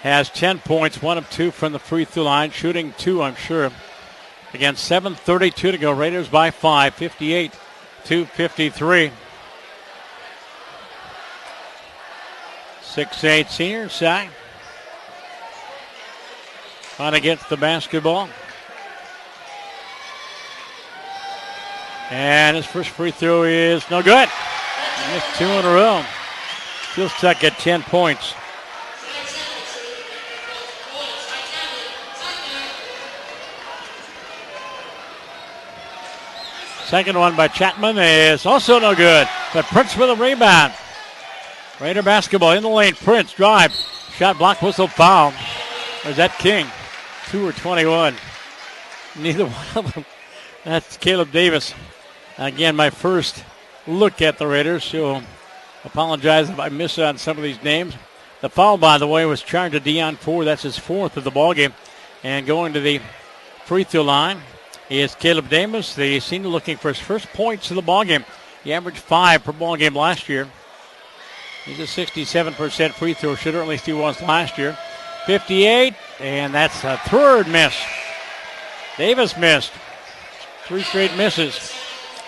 has 10 points, 1 of 2 from the free throw line, shooting 2, I'm sure. Again, 7:32 to go. Raiders by 5, 58-53. 6'8" senior, Cy. On against the basketball. And his first free throw is no good. He missed 2 in a row. Still stuck at 10 points. Second one by Chapman is also no good. But Prince with a rebound. Raider basketball in the lane. Prince drive. Shot block, whistle, foul. Or is that King? 2 or 21. Neither one of them. That's Caleb Davis. Again, my first look at the Raiders, so apologize if I miss on some of these names. The foul, by the way, was charged to Deion Ford. That's his fourth of the ballgame. And going to the free throw line is Caleb Davis, the senior, looking for his first points of the ballgame. He averaged 5 per ballgame last year. He's a 67% free throw shooter, at least he was last year. 58, and that's a third miss. Davis missed. 3 straight misses.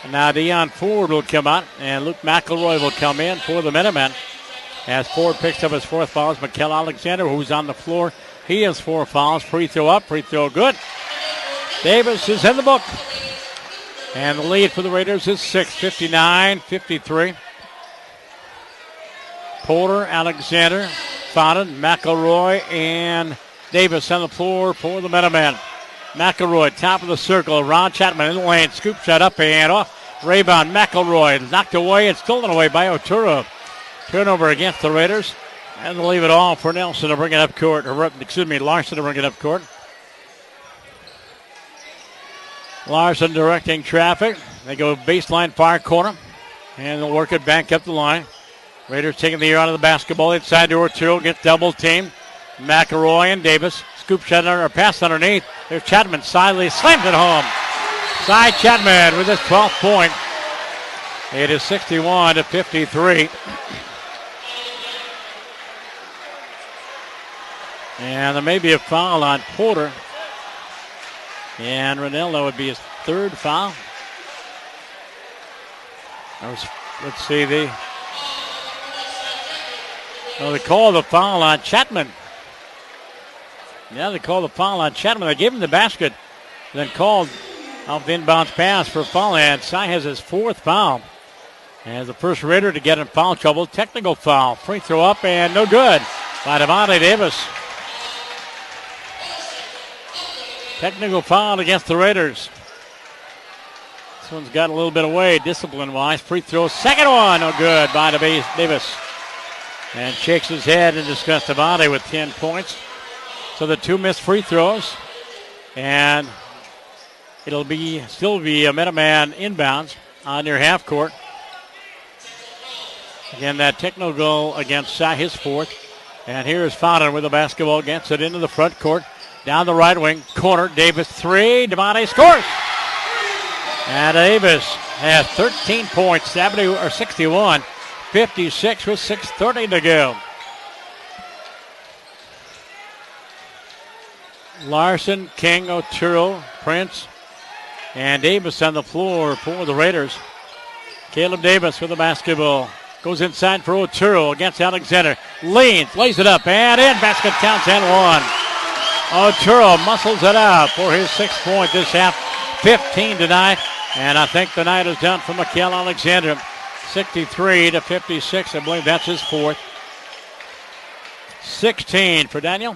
And now Deion Ford will come out, and Luke McElroy will come in for the Minutemen. As Ford picks up his 4th foul, Mikael Alexander, who's on the floor. He has 4 fouls. Free throw up, free throw good. Davis is in the book. And the lead for the Raiders is 6, 59-53. Porter, Alexander, Fountain, McElroy, and Davis on the floor for the Minutemen. McElroy, top of the circle, around Chapman in the lane. Scoop shot up and off. Rebound, McElroy, knocked away and stolen away by Otero. Turnover against the Raiders. And they'll leave it all for Nelson to bring it up court. Larson to bring it up court. Larson directing traffic. They go baseline far corner. And they'll work it back up the line. Raiders taking the air out of the basketball. Inside to Otero, gets double teamed. McElroy and Davis. Scoop shot or pass underneath. There's Chapman. Sidely slams it home. Cy Chapman with his 12th point. It is 61-53. And there may be a foul on Porter. And Ranello would be his 3rd foul. Let's see, they call the foul on Chapman. Yeah, they call the foul on Chapman. They gave him the basket, then called off the inbounds pass for foul. And Cy has his 4th foul. And the first Raider to get in foul trouble. Technical foul. Free throw up and no good by Devontae Davis. Technical foul against the Raiders. This one's got a little bit away discipline-wise. Free throw, second one, no good by Davis. And shakes his head in disgust. Devontae with 10 points. So the 2 missed free throws. And it'll still be a Minuteman inbounds on near half court. Again, that technical goal against Cy, his 4th. And here's Fountain with the basketball, gets it into the front court. Down the right wing, corner, Davis 3, Devontae scores. And Davis has 13 points, 61, 56 with 6:30 to go. Larson, King, Otero, Prince, and Davis on the floor for the Raiders. Caleb Davis with the basketball. Goes inside for Otero against Alexander. Leans, lays it up, and in. Basket counts and 1. Otero muscles it out for his 6th point this half. 15 tonight. And I think the night is done for Mikael Alexander. 63-56. I believe that's his 4th. 16 for Daniel.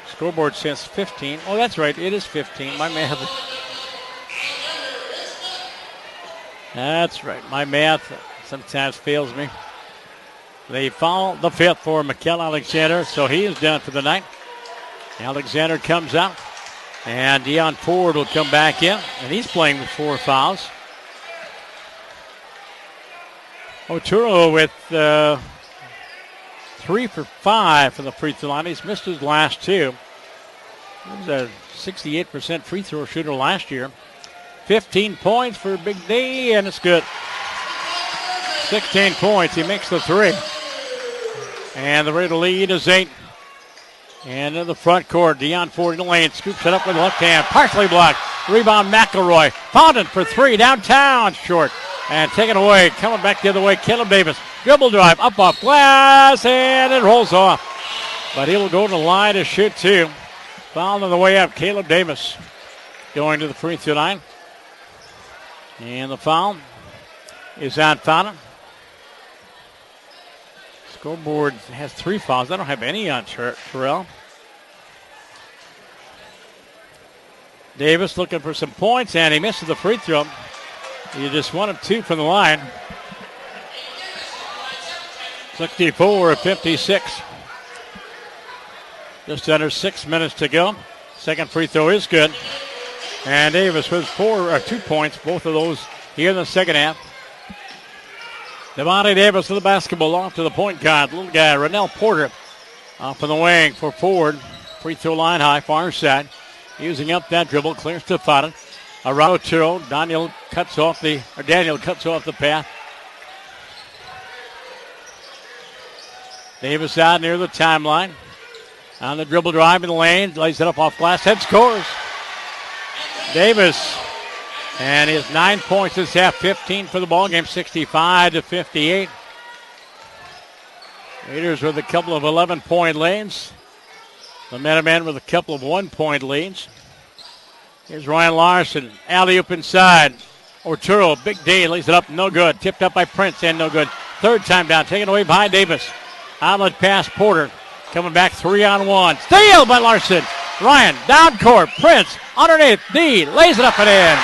Scoreboard says 15. Oh, that's right. It is 15. My math. That's right. My math sometimes fails me. They foul the 5th for Mikael Alexander, so he is done for the night. Alexander comes out, and Deion Ford will come back in, and he's playing with 4 fouls. Otero with 3 for 5 from the free throw line. He's missed his last 2. He was a 68% free throw shooter last year. 15 points for Big D, and it's good. 16 points. He makes the 3. And the Raider lead is 8. And in the front court, Deion Ford in the lane. Scoops it up with the left hand. Partially blocked. Rebound, McElroy. Fountain for 3. Downtown. Short. And taken away. Coming back the other way, Caleb Davis. Dribble drive. Up off glass. And it rolls off. But he will go to the line to shoot 2. Foul on the way up. Caleb Davis going to the free throw line. And the foul is on Fountain. Scoreboard has 3 fouls. I don't have any on Terrell. Davis looking for some points, and he misses the free throw. He just 1 of 2 from the line. 64-56. Just under 6 minutes to go. Second free throw is good. And Davis with 2 points, both of those here in the second half. Devontae Davis with the basketball off to the point guard. Little guy, Rennell Porter, off on the wing for forward. Free throw line high, far side. Using up that dribble, clears to Fadden. Around Otero, Daniel cuts off the path. Davis out near the timeline. On the dribble drive in the lane, lays it up off glass, head scores. Davis, and his 9 points this half, 15 for the ball game, 65-58. Raiders with a couple of 11-point leads. The Minutemen with a couple of 1-point leads. Here's Ryan Larson, alley-oop inside. Otero, big D, lays it up, no good. Tipped up by Prince, and no good. Third time down, taken away by Davis. Outlet pass, Porter. Coming back 3-on-1. Steal by Larson. Ryan, down court. Prince, underneath. D, lays it up and in.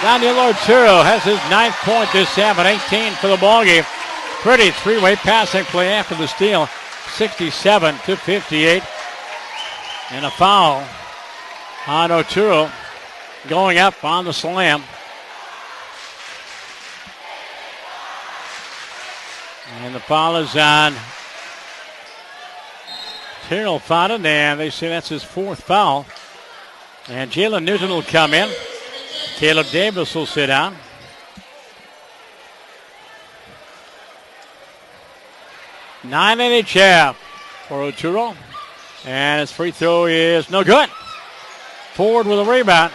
Daniel Otero has his 9th point this half, and 18 for the ballgame. Pretty three-way passing play after the steal. 67-58. And a foul on Otero going up on the slam. And the foul is on Terrell Fadden, and they say that's his 4th foul. And Jalen Newton will come in. Caleb Davis will sit down. Nine in each half for Otero. And his free throw is no good. Forward with a rebound.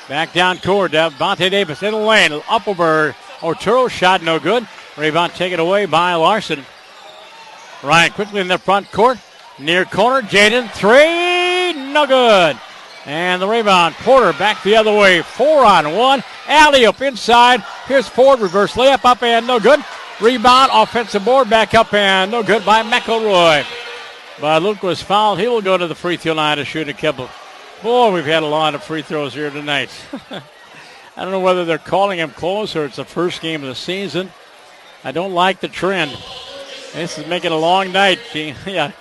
Back down court. Devontae Davis in the lane. Up over Otero. Shot no good. Rebound taken away by Larson. Ryan quickly in the front court. Near corner. Jaden. 3. No good. And the rebound. Porter back the other way. 4-on-1. Alley-oop inside. Here's Ford. Reverse layup up and no good. Rebound. Offensive board back up and no good by McElroy. But Luke was fouled. He will go to the free throw line to shoot a couple. Boy, we've had a lot of free throws here tonight. I don't know whether they're calling him close or it's the first game of the season. I don't like the trend. This is making a long night. Yeah,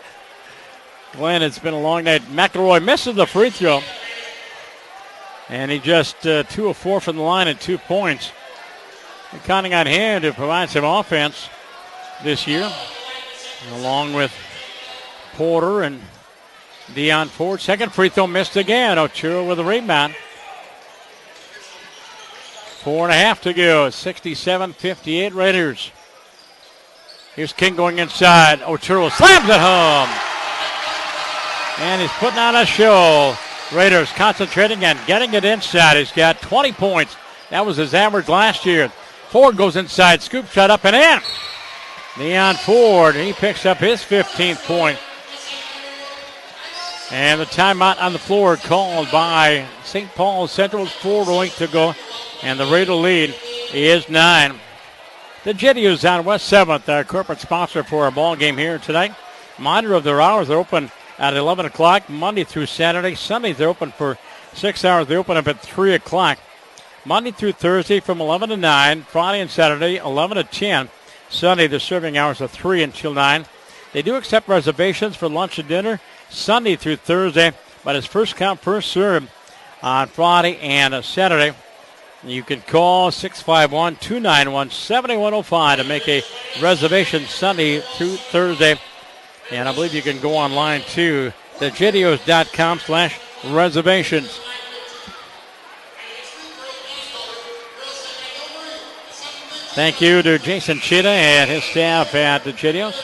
Glenn, it's been a long night. McElroy misses the free throw. And he just 2 of 4 from the line and 2 points. They're counting on him to provide some offense this year, along with Porter and Deion Ford. Second free throw missed again. Otero with a rebound. 4.5 to go. 67-58 Raiders. Here's King going inside. Otero slams it home. And he's putting on a show. Raiders concentrating and getting it inside. He's got 20 points. That was his average last year. Ford goes inside. Scoop shot up and in. Deion Ford, he picks up his 15th point. And the timeout on the floor called by St. Paul Central. 4:08 to go. And the Raider lead is 9. The Jittios on West 7th, our corporate sponsor for our ball game here tonight. Reminder of their hours. They're open at 11 o'clock Monday through Saturday. Sundays they're open for 6 hours. They open up at 3 o'clock. Monday through Thursday from 11 to 9. Friday and Saturday 11 to 10. Sunday the serving hours are 3 until 9. They do accept reservations for lunch and dinner Sunday through Thursday, but it's first come, first serve on Friday and Saturday. You can call 651-291-7105 to make a reservation Sunday through Thursday. And I believe you can go online to thejittios.com/reservations. Thank you to Jason Chita and his staff at the Jittios.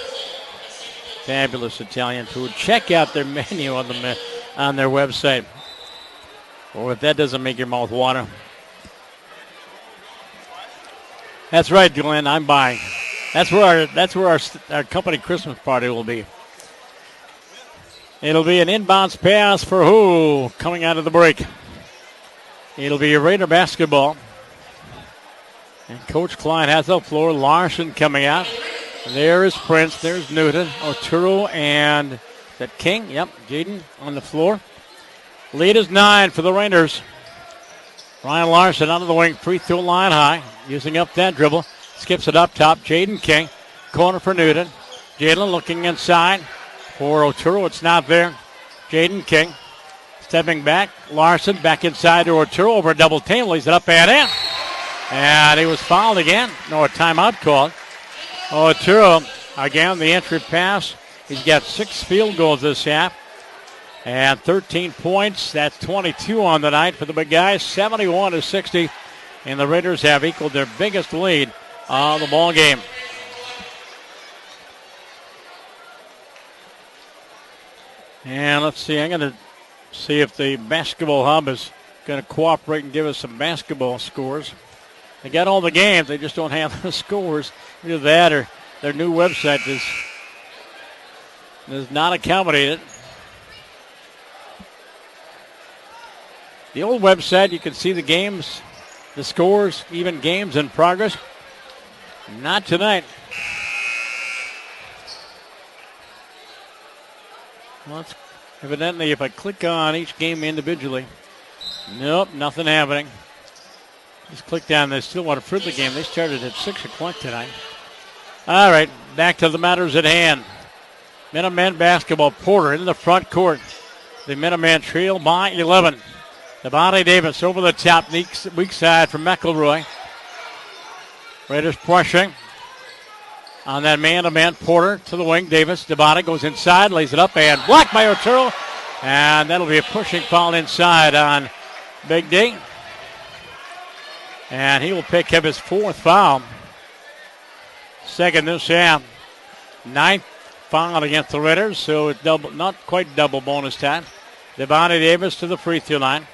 Fabulous Italian food. Check out their menu on their website. Or if that doesn't make your mouth water. That's right, Glenn. I'm buying. That's where our company Christmas party will be. It'll be an inbounds pass for who coming out of the break. It'll be Raider basketball. And Coach Klein has the floor. Larson coming out. There is Prince. There's Newton. Otero and that King. Yep, Jaden on the floor. Lead is 9 for the Raiders. Ryan Larson out of the wing, free throw line high, using up that dribble. Skips it up top. Jaden King, corner for Newton. Jalen looking inside for Otero. It's not there. Jaden King stepping back. Larson back inside to Otero over a double team. Lays it up and in. And he was fouled again. No, a timeout called. Otero, again, the entry pass. He's got 6 field goals this half. And 13 points. That's 22 on the night for the big guys. 71-60. And the Raiders have equaled their biggest lead of the ball game. And let's see. I'm going to see if the basketball hub is going to cooperate and give us some basketball scores. They got all the games. They just don't have the scores. Either that or their new website does not accommodate it. The old website, you can see the games, the scores, even games in progress. Not tonight. Well, it's evidently, if I click on each game individually, nope, nothing happening. Just click down. They still want to prove the game. They started at 6 o'clock tonight. All right, back to the matters at hand. Minutemen basketball. Porter in the front court. The Minutemen trail by 11. Devontae Davis over the top, weak side from McElroy. Raiders pushing on that man-to-man. Porter to the wing. Davis. Devontae goes inside, lays it up, and blocked by Otero. And that'll be a pushing foul inside on Big D. And he will pick up his 4th foul. Second this half. 9th foul against the Raiders, so it's double, not quite double bonus time. Devontae Davis to the free throw line.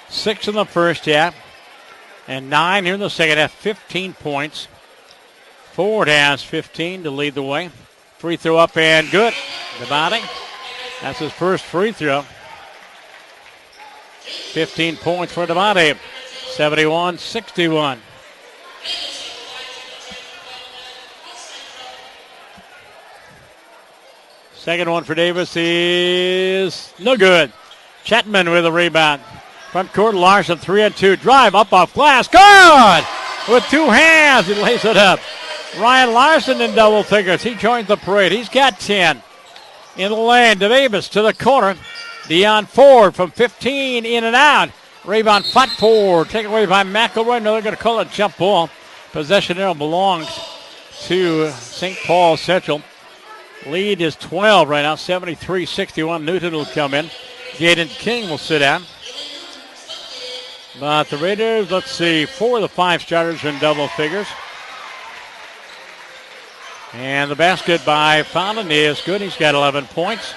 6 in the first half. And 9 here in the second half. 15 points. Ford has 15 to lead the way. Free throw up and good. Devontae. That's his first free throw. 15 points for Devontae. 71-61. Second one for Davis is no good. Chetman with a rebound. Front court, Larson, 3-2. Drive up off glass. Good! With 2 hands, he lays it up. Ryan Larson in double figures. He joins the parade. He's got 10. In the lane, Davis to the corner. Deion Ford from 15, in and out. Rebound flat forward. Taken away by McElroy. No, they're going to call it a jump ball. Possession now belongs to St. Paul Central. Lead is 12 right now, 73-61. Newton will come in. Jaden King will sit down. But the Raiders, let's see, 4 of the 5 starters are in double figures. And the basket by Fountain is good. He's got 11 points.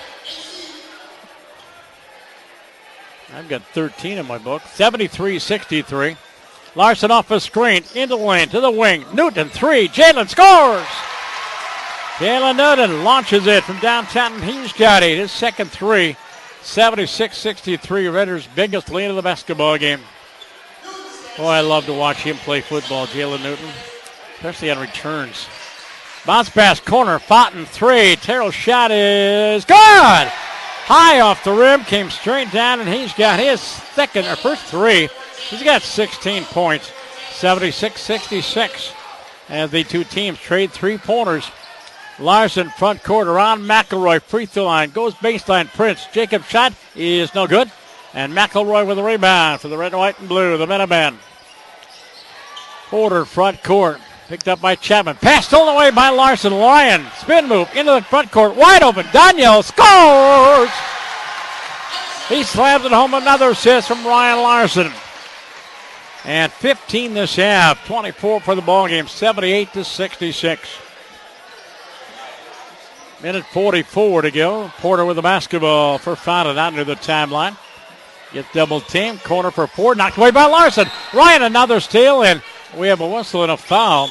I've got 13 in my book. 73-63. Larson off a screen, into the lane, to the wing. Newton, 3. Jalen scores! Jalen Newton launches it from downtown, and he's got 8. His second 3. 76-63. Raiders' biggest lead of the basketball game. Boy, I love to watch him play football, Jalen Newton, especially on returns. Bounce pass, corner, Fountain, 3. Terrell's shot is good! High off the rim, came straight down, and he's got his first 3. He's got 16 points, 76-66. As the two teams trade 3-pointers. Larson front court around McElroy, free throw line, goes baseline, Prince. Jacob's shot is no good. And McElroy with a rebound for the red, white, and blue, the Minutemen. Porter front court, picked up by Chapman. Pass stolen away by Larson. Lyon, spin move into the front court, wide open. Daniel scores! He slams it home, another assist from Ryan Larson. And 15 this half, 24 for the ball game, 78-66. Minute 44 to go. Porter with the basketball for Fountain under the timeline. Gets double team. Corner for Ford. Knocked away by Larson. Ryan another steal, and we have a whistle and a foul.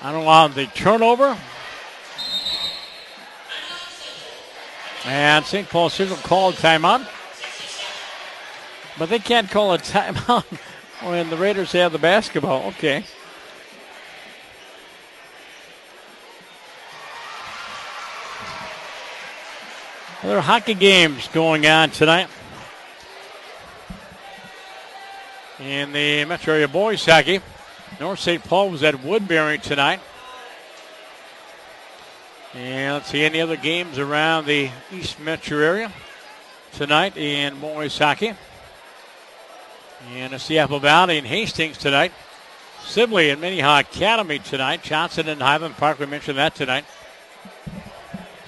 I don't want the turnover. And St. Paul Central called timeout. But they can't call a timeout when the Raiders have the basketball. Okay. Other hockey games going on tonight. In the Metro Area boys hockey, North St. Paul was at Woodbury tonight. And let's see any other games around the East Metro area tonight in boys hockey. And it's the Apple Valley and Hastings tonight. Sibley and Minnehaha Academy tonight. Johnson and Highland Park, we mentioned that tonight.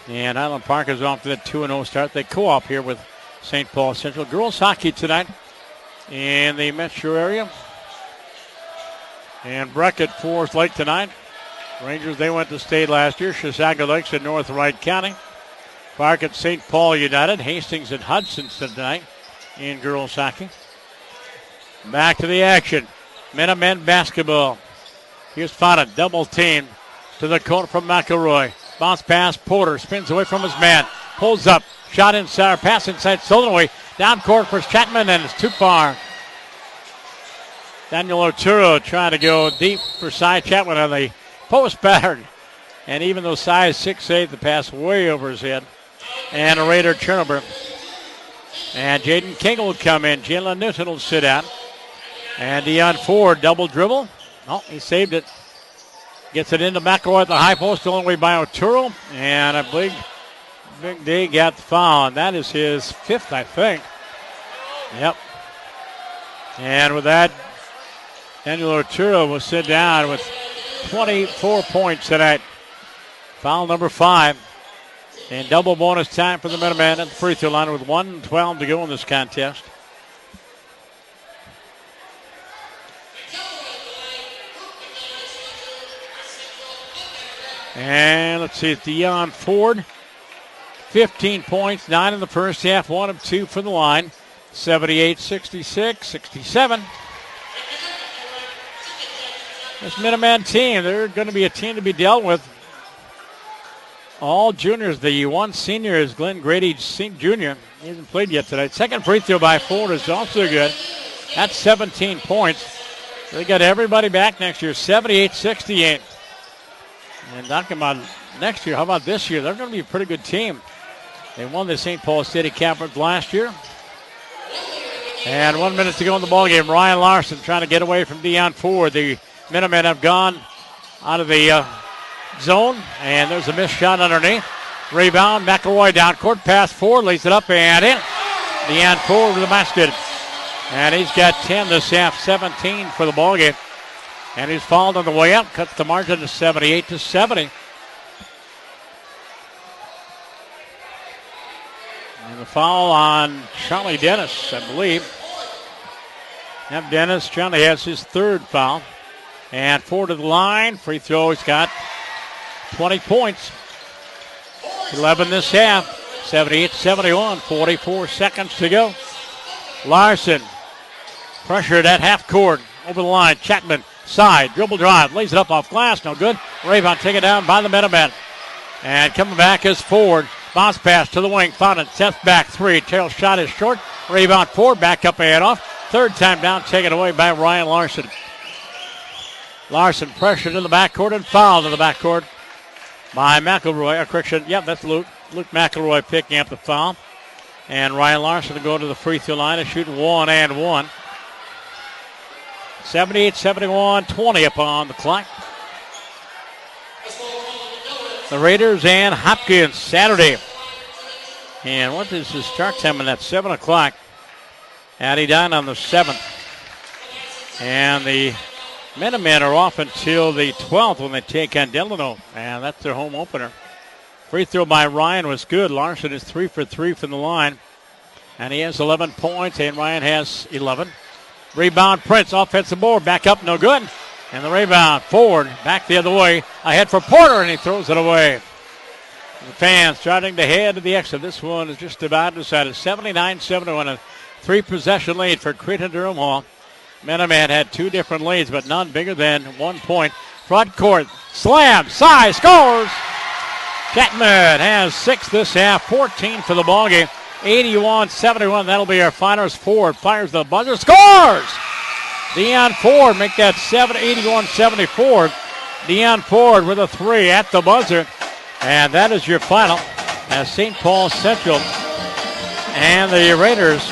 And Highland Park is off to the 2-0 start. They co-op here with St. Paul Central. Girls hockey tonight in the Metro area. And Breck at Forest Lake tonight. Rangers, they went to state last year. Chisago Lakes at North Wright County. Park at St. Paul United. Hastings and Hudson tonight in girls hockey. Back to the action. Minutemen basketball. Here's Fada, double team to the corner from McElroy. Bounce pass, Porter spins away from his man. Pulls up, shot inside, pass inside, stolen away. Down court for Chapman, and it's too far. Daniel Otero trying to go deep for Cy Chapman on the post pattern. And even though Cy is 6'8", the pass way over his head. And a Raider turnover. And Jaden King will come in. Jalen Newton will sit out. And Deion Ford, double dribble. Oh, he saved it. Gets it into McElroy at the high post, stolen away by Otero. And I believe Big D got the foul. And that is his fifth, I think. Yep. And with that, Daniel Otero will sit down with 24 points tonight. Foul number 5. And double bonus time for the Minutemen at the free throw line with 1:12 to go in this contest. And let's see, it's Deion Ford. 15 points, 9 in the first half, 1 of 2 for the line. 78-66, 67. This Minuteman team, they're going to be a team to be dealt with. All juniors. The one senior is Glenn Grady Jr. He hasn't played yet tonight. Second free throw by Ford is also good. That's 17 points. They got everybody back next year, 78-68. And talking about next year, how about this year? They're going to be a pretty good team. They won the St. Paul City Conference last year. And 1 minute to go in the ballgame. Ryan Larson trying to get away from Deion Ford. The Minutemen have gone out of the zone. And there's a missed shot underneath. Rebound, McElroy down court. Pass Ford, lays it up and in. Deion Ford with the basket. And he's got 10 this half, 17 for the ballgame. And he's fouled on the way up, cuts the margin to 78-70. And the foul on Charlie Dennis, I believe. Have Dennis, Charlie has his third foul. And Ford to the line, free throw, he's got 20 points. 11 this half, 78-71, 44 seconds to go. Larson, pressured at half court, over the line, Chapman. Side, dribble drive, lays it up off glass, no good. Rebound taken down by the Minutemen. And coming back is Ford. Bounce pass to the wing, found it, Seth back 3. Terrell's shot is short. Rebound Ford, back up and off. Third time down, taken away by Ryan Larson. Larson pressured in the backcourt and fouled in the backcourt by McElroy. Correction, yep, that's Luke. Luke McElroy picking up the foul. And Ryan Larson to go to the free throw line and shoot 1 and 1. 78-71, 20 upon the clock. The Raiders and Hopkins Saturday. And what is the start time? And that's 7 o'clock. Addie down on the 7th. And the Minutemen are off until the 12th when they take on Delano. And that's their home opener. Free throw by Ryan was good. Larson is 3 for 3 from the line. And he has 11 points, and Ryan has 11. Rebound, Prince, offensive board, back up, no good. And the rebound, Ford, back the other way, ahead for Porter, and he throws it away. The fans starting to head to the exit. This one is just about decided. 79-71, a 3-possession lead for Cretin-Derham Hall. Minutemen had 2 different leads, but none bigger than 1 point. Front court, slam, Cy scores. Chapman has 6 this half, 14 for the ballgame. 81-71, that'll be our finals. Ford fires the buzzer, scores! Deion Ford make that 81-74. Deion Ford with a 3 at the buzzer. And that is your final. as St. Paul Central and the Raiders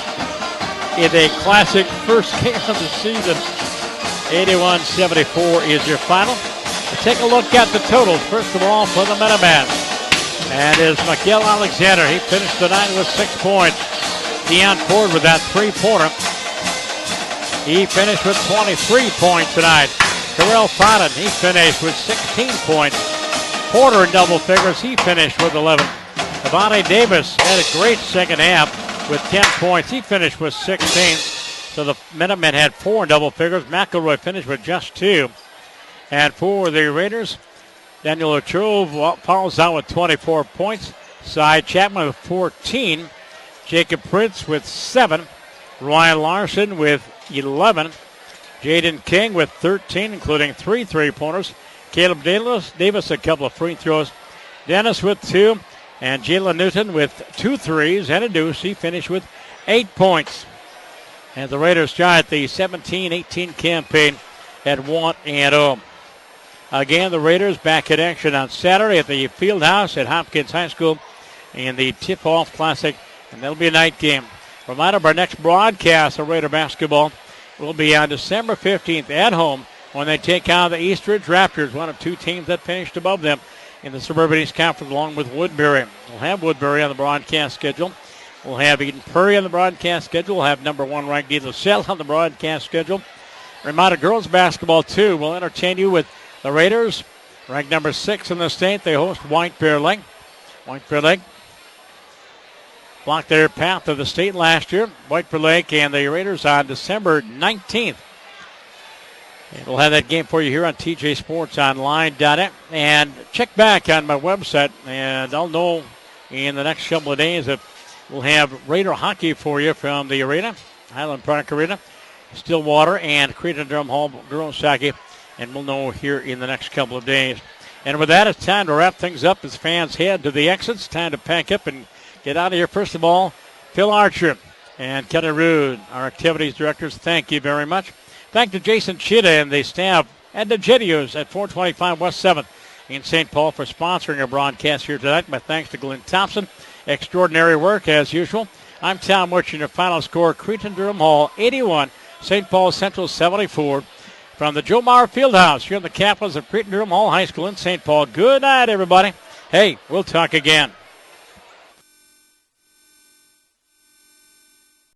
in a classic first game of the season. 81-74 is your final. Let's take a look at the totals. First of all, for the Minutemen. And is Mikael Alexander. He finished the night with 6 points. Deion Ford with that three-pointer. He finished with 23 points tonight. Terrell Fodden, he finished with 16 points. Porter in double figures, he finished with 11. Devontae Davis had a great second half with 10 points. He finished with 16. So the Minutemen had 4 in double figures. McElroy finished with just 2. And for the Raiders, Daniel Ochoa follows out with 24 points. Cy Chapman with 14. Jacob Prince with 7. Ryan Larson with 11. Jaden King with 13, including 3 3-pointers. Caleb Davis a couple of free throws. Dennis with 2. And Jalen Newton with 2 threes and a deuce. He finished with 8 points. And the Raiders start the 17-18 campaign at 1-0. Again, the Raiders back in action on Saturday at the Fieldhouse at Hopkins High School in the Tip-Off Classic. And that'll be a night game. Reminder of our next broadcast of Raider basketball will be on December 15th at home when they take on the Eastridge Raptors, one of 2 teams that finished above them in the Suburban East Conference along with Woodbury. We'll have Woodbury on the broadcast schedule. We'll have Eden Prairie on the broadcast schedule. We'll have number 1 ranked De La Salle on the broadcast schedule. Reminder, girls basketball, too. We'll entertain you with the Raiders, ranked number 6 in the state. They host White Bear Lake. White Bear Lake blocked their path to the state last year. White Bear Lake and the Raiders on December 19th. And we'll have that game for you here on TJSportsOnline.net. And check back on my website, and I'll know in the next couple of days if we'll have Raider hockey for you from the arena, Highland Park Arena, Stillwater, and Cretin-Derham Hall girls hockey. And we'll know here in the next couple of days. And with that, it's time to wrap things up as fans head to the exits. Time to pack up and get out of here. First of all, Phil Archer and Kelly Rude, our activities directors, thank you very much. Thank to Jason Chita and the staff at the Gedios at 425 West 7th in St. Paul for sponsoring our broadcast here tonight. My thanks to Glenn Thompson. Extraordinary work as usual. I'm Tom Witch, and your final score, Cretin-Derham Hall 81, St. Paul Central 74. From the Joe Mauer Fieldhouse here in the Capitals of Cretin-Derham Hall High School in St. Paul. Good night, everybody. Hey, we'll talk again.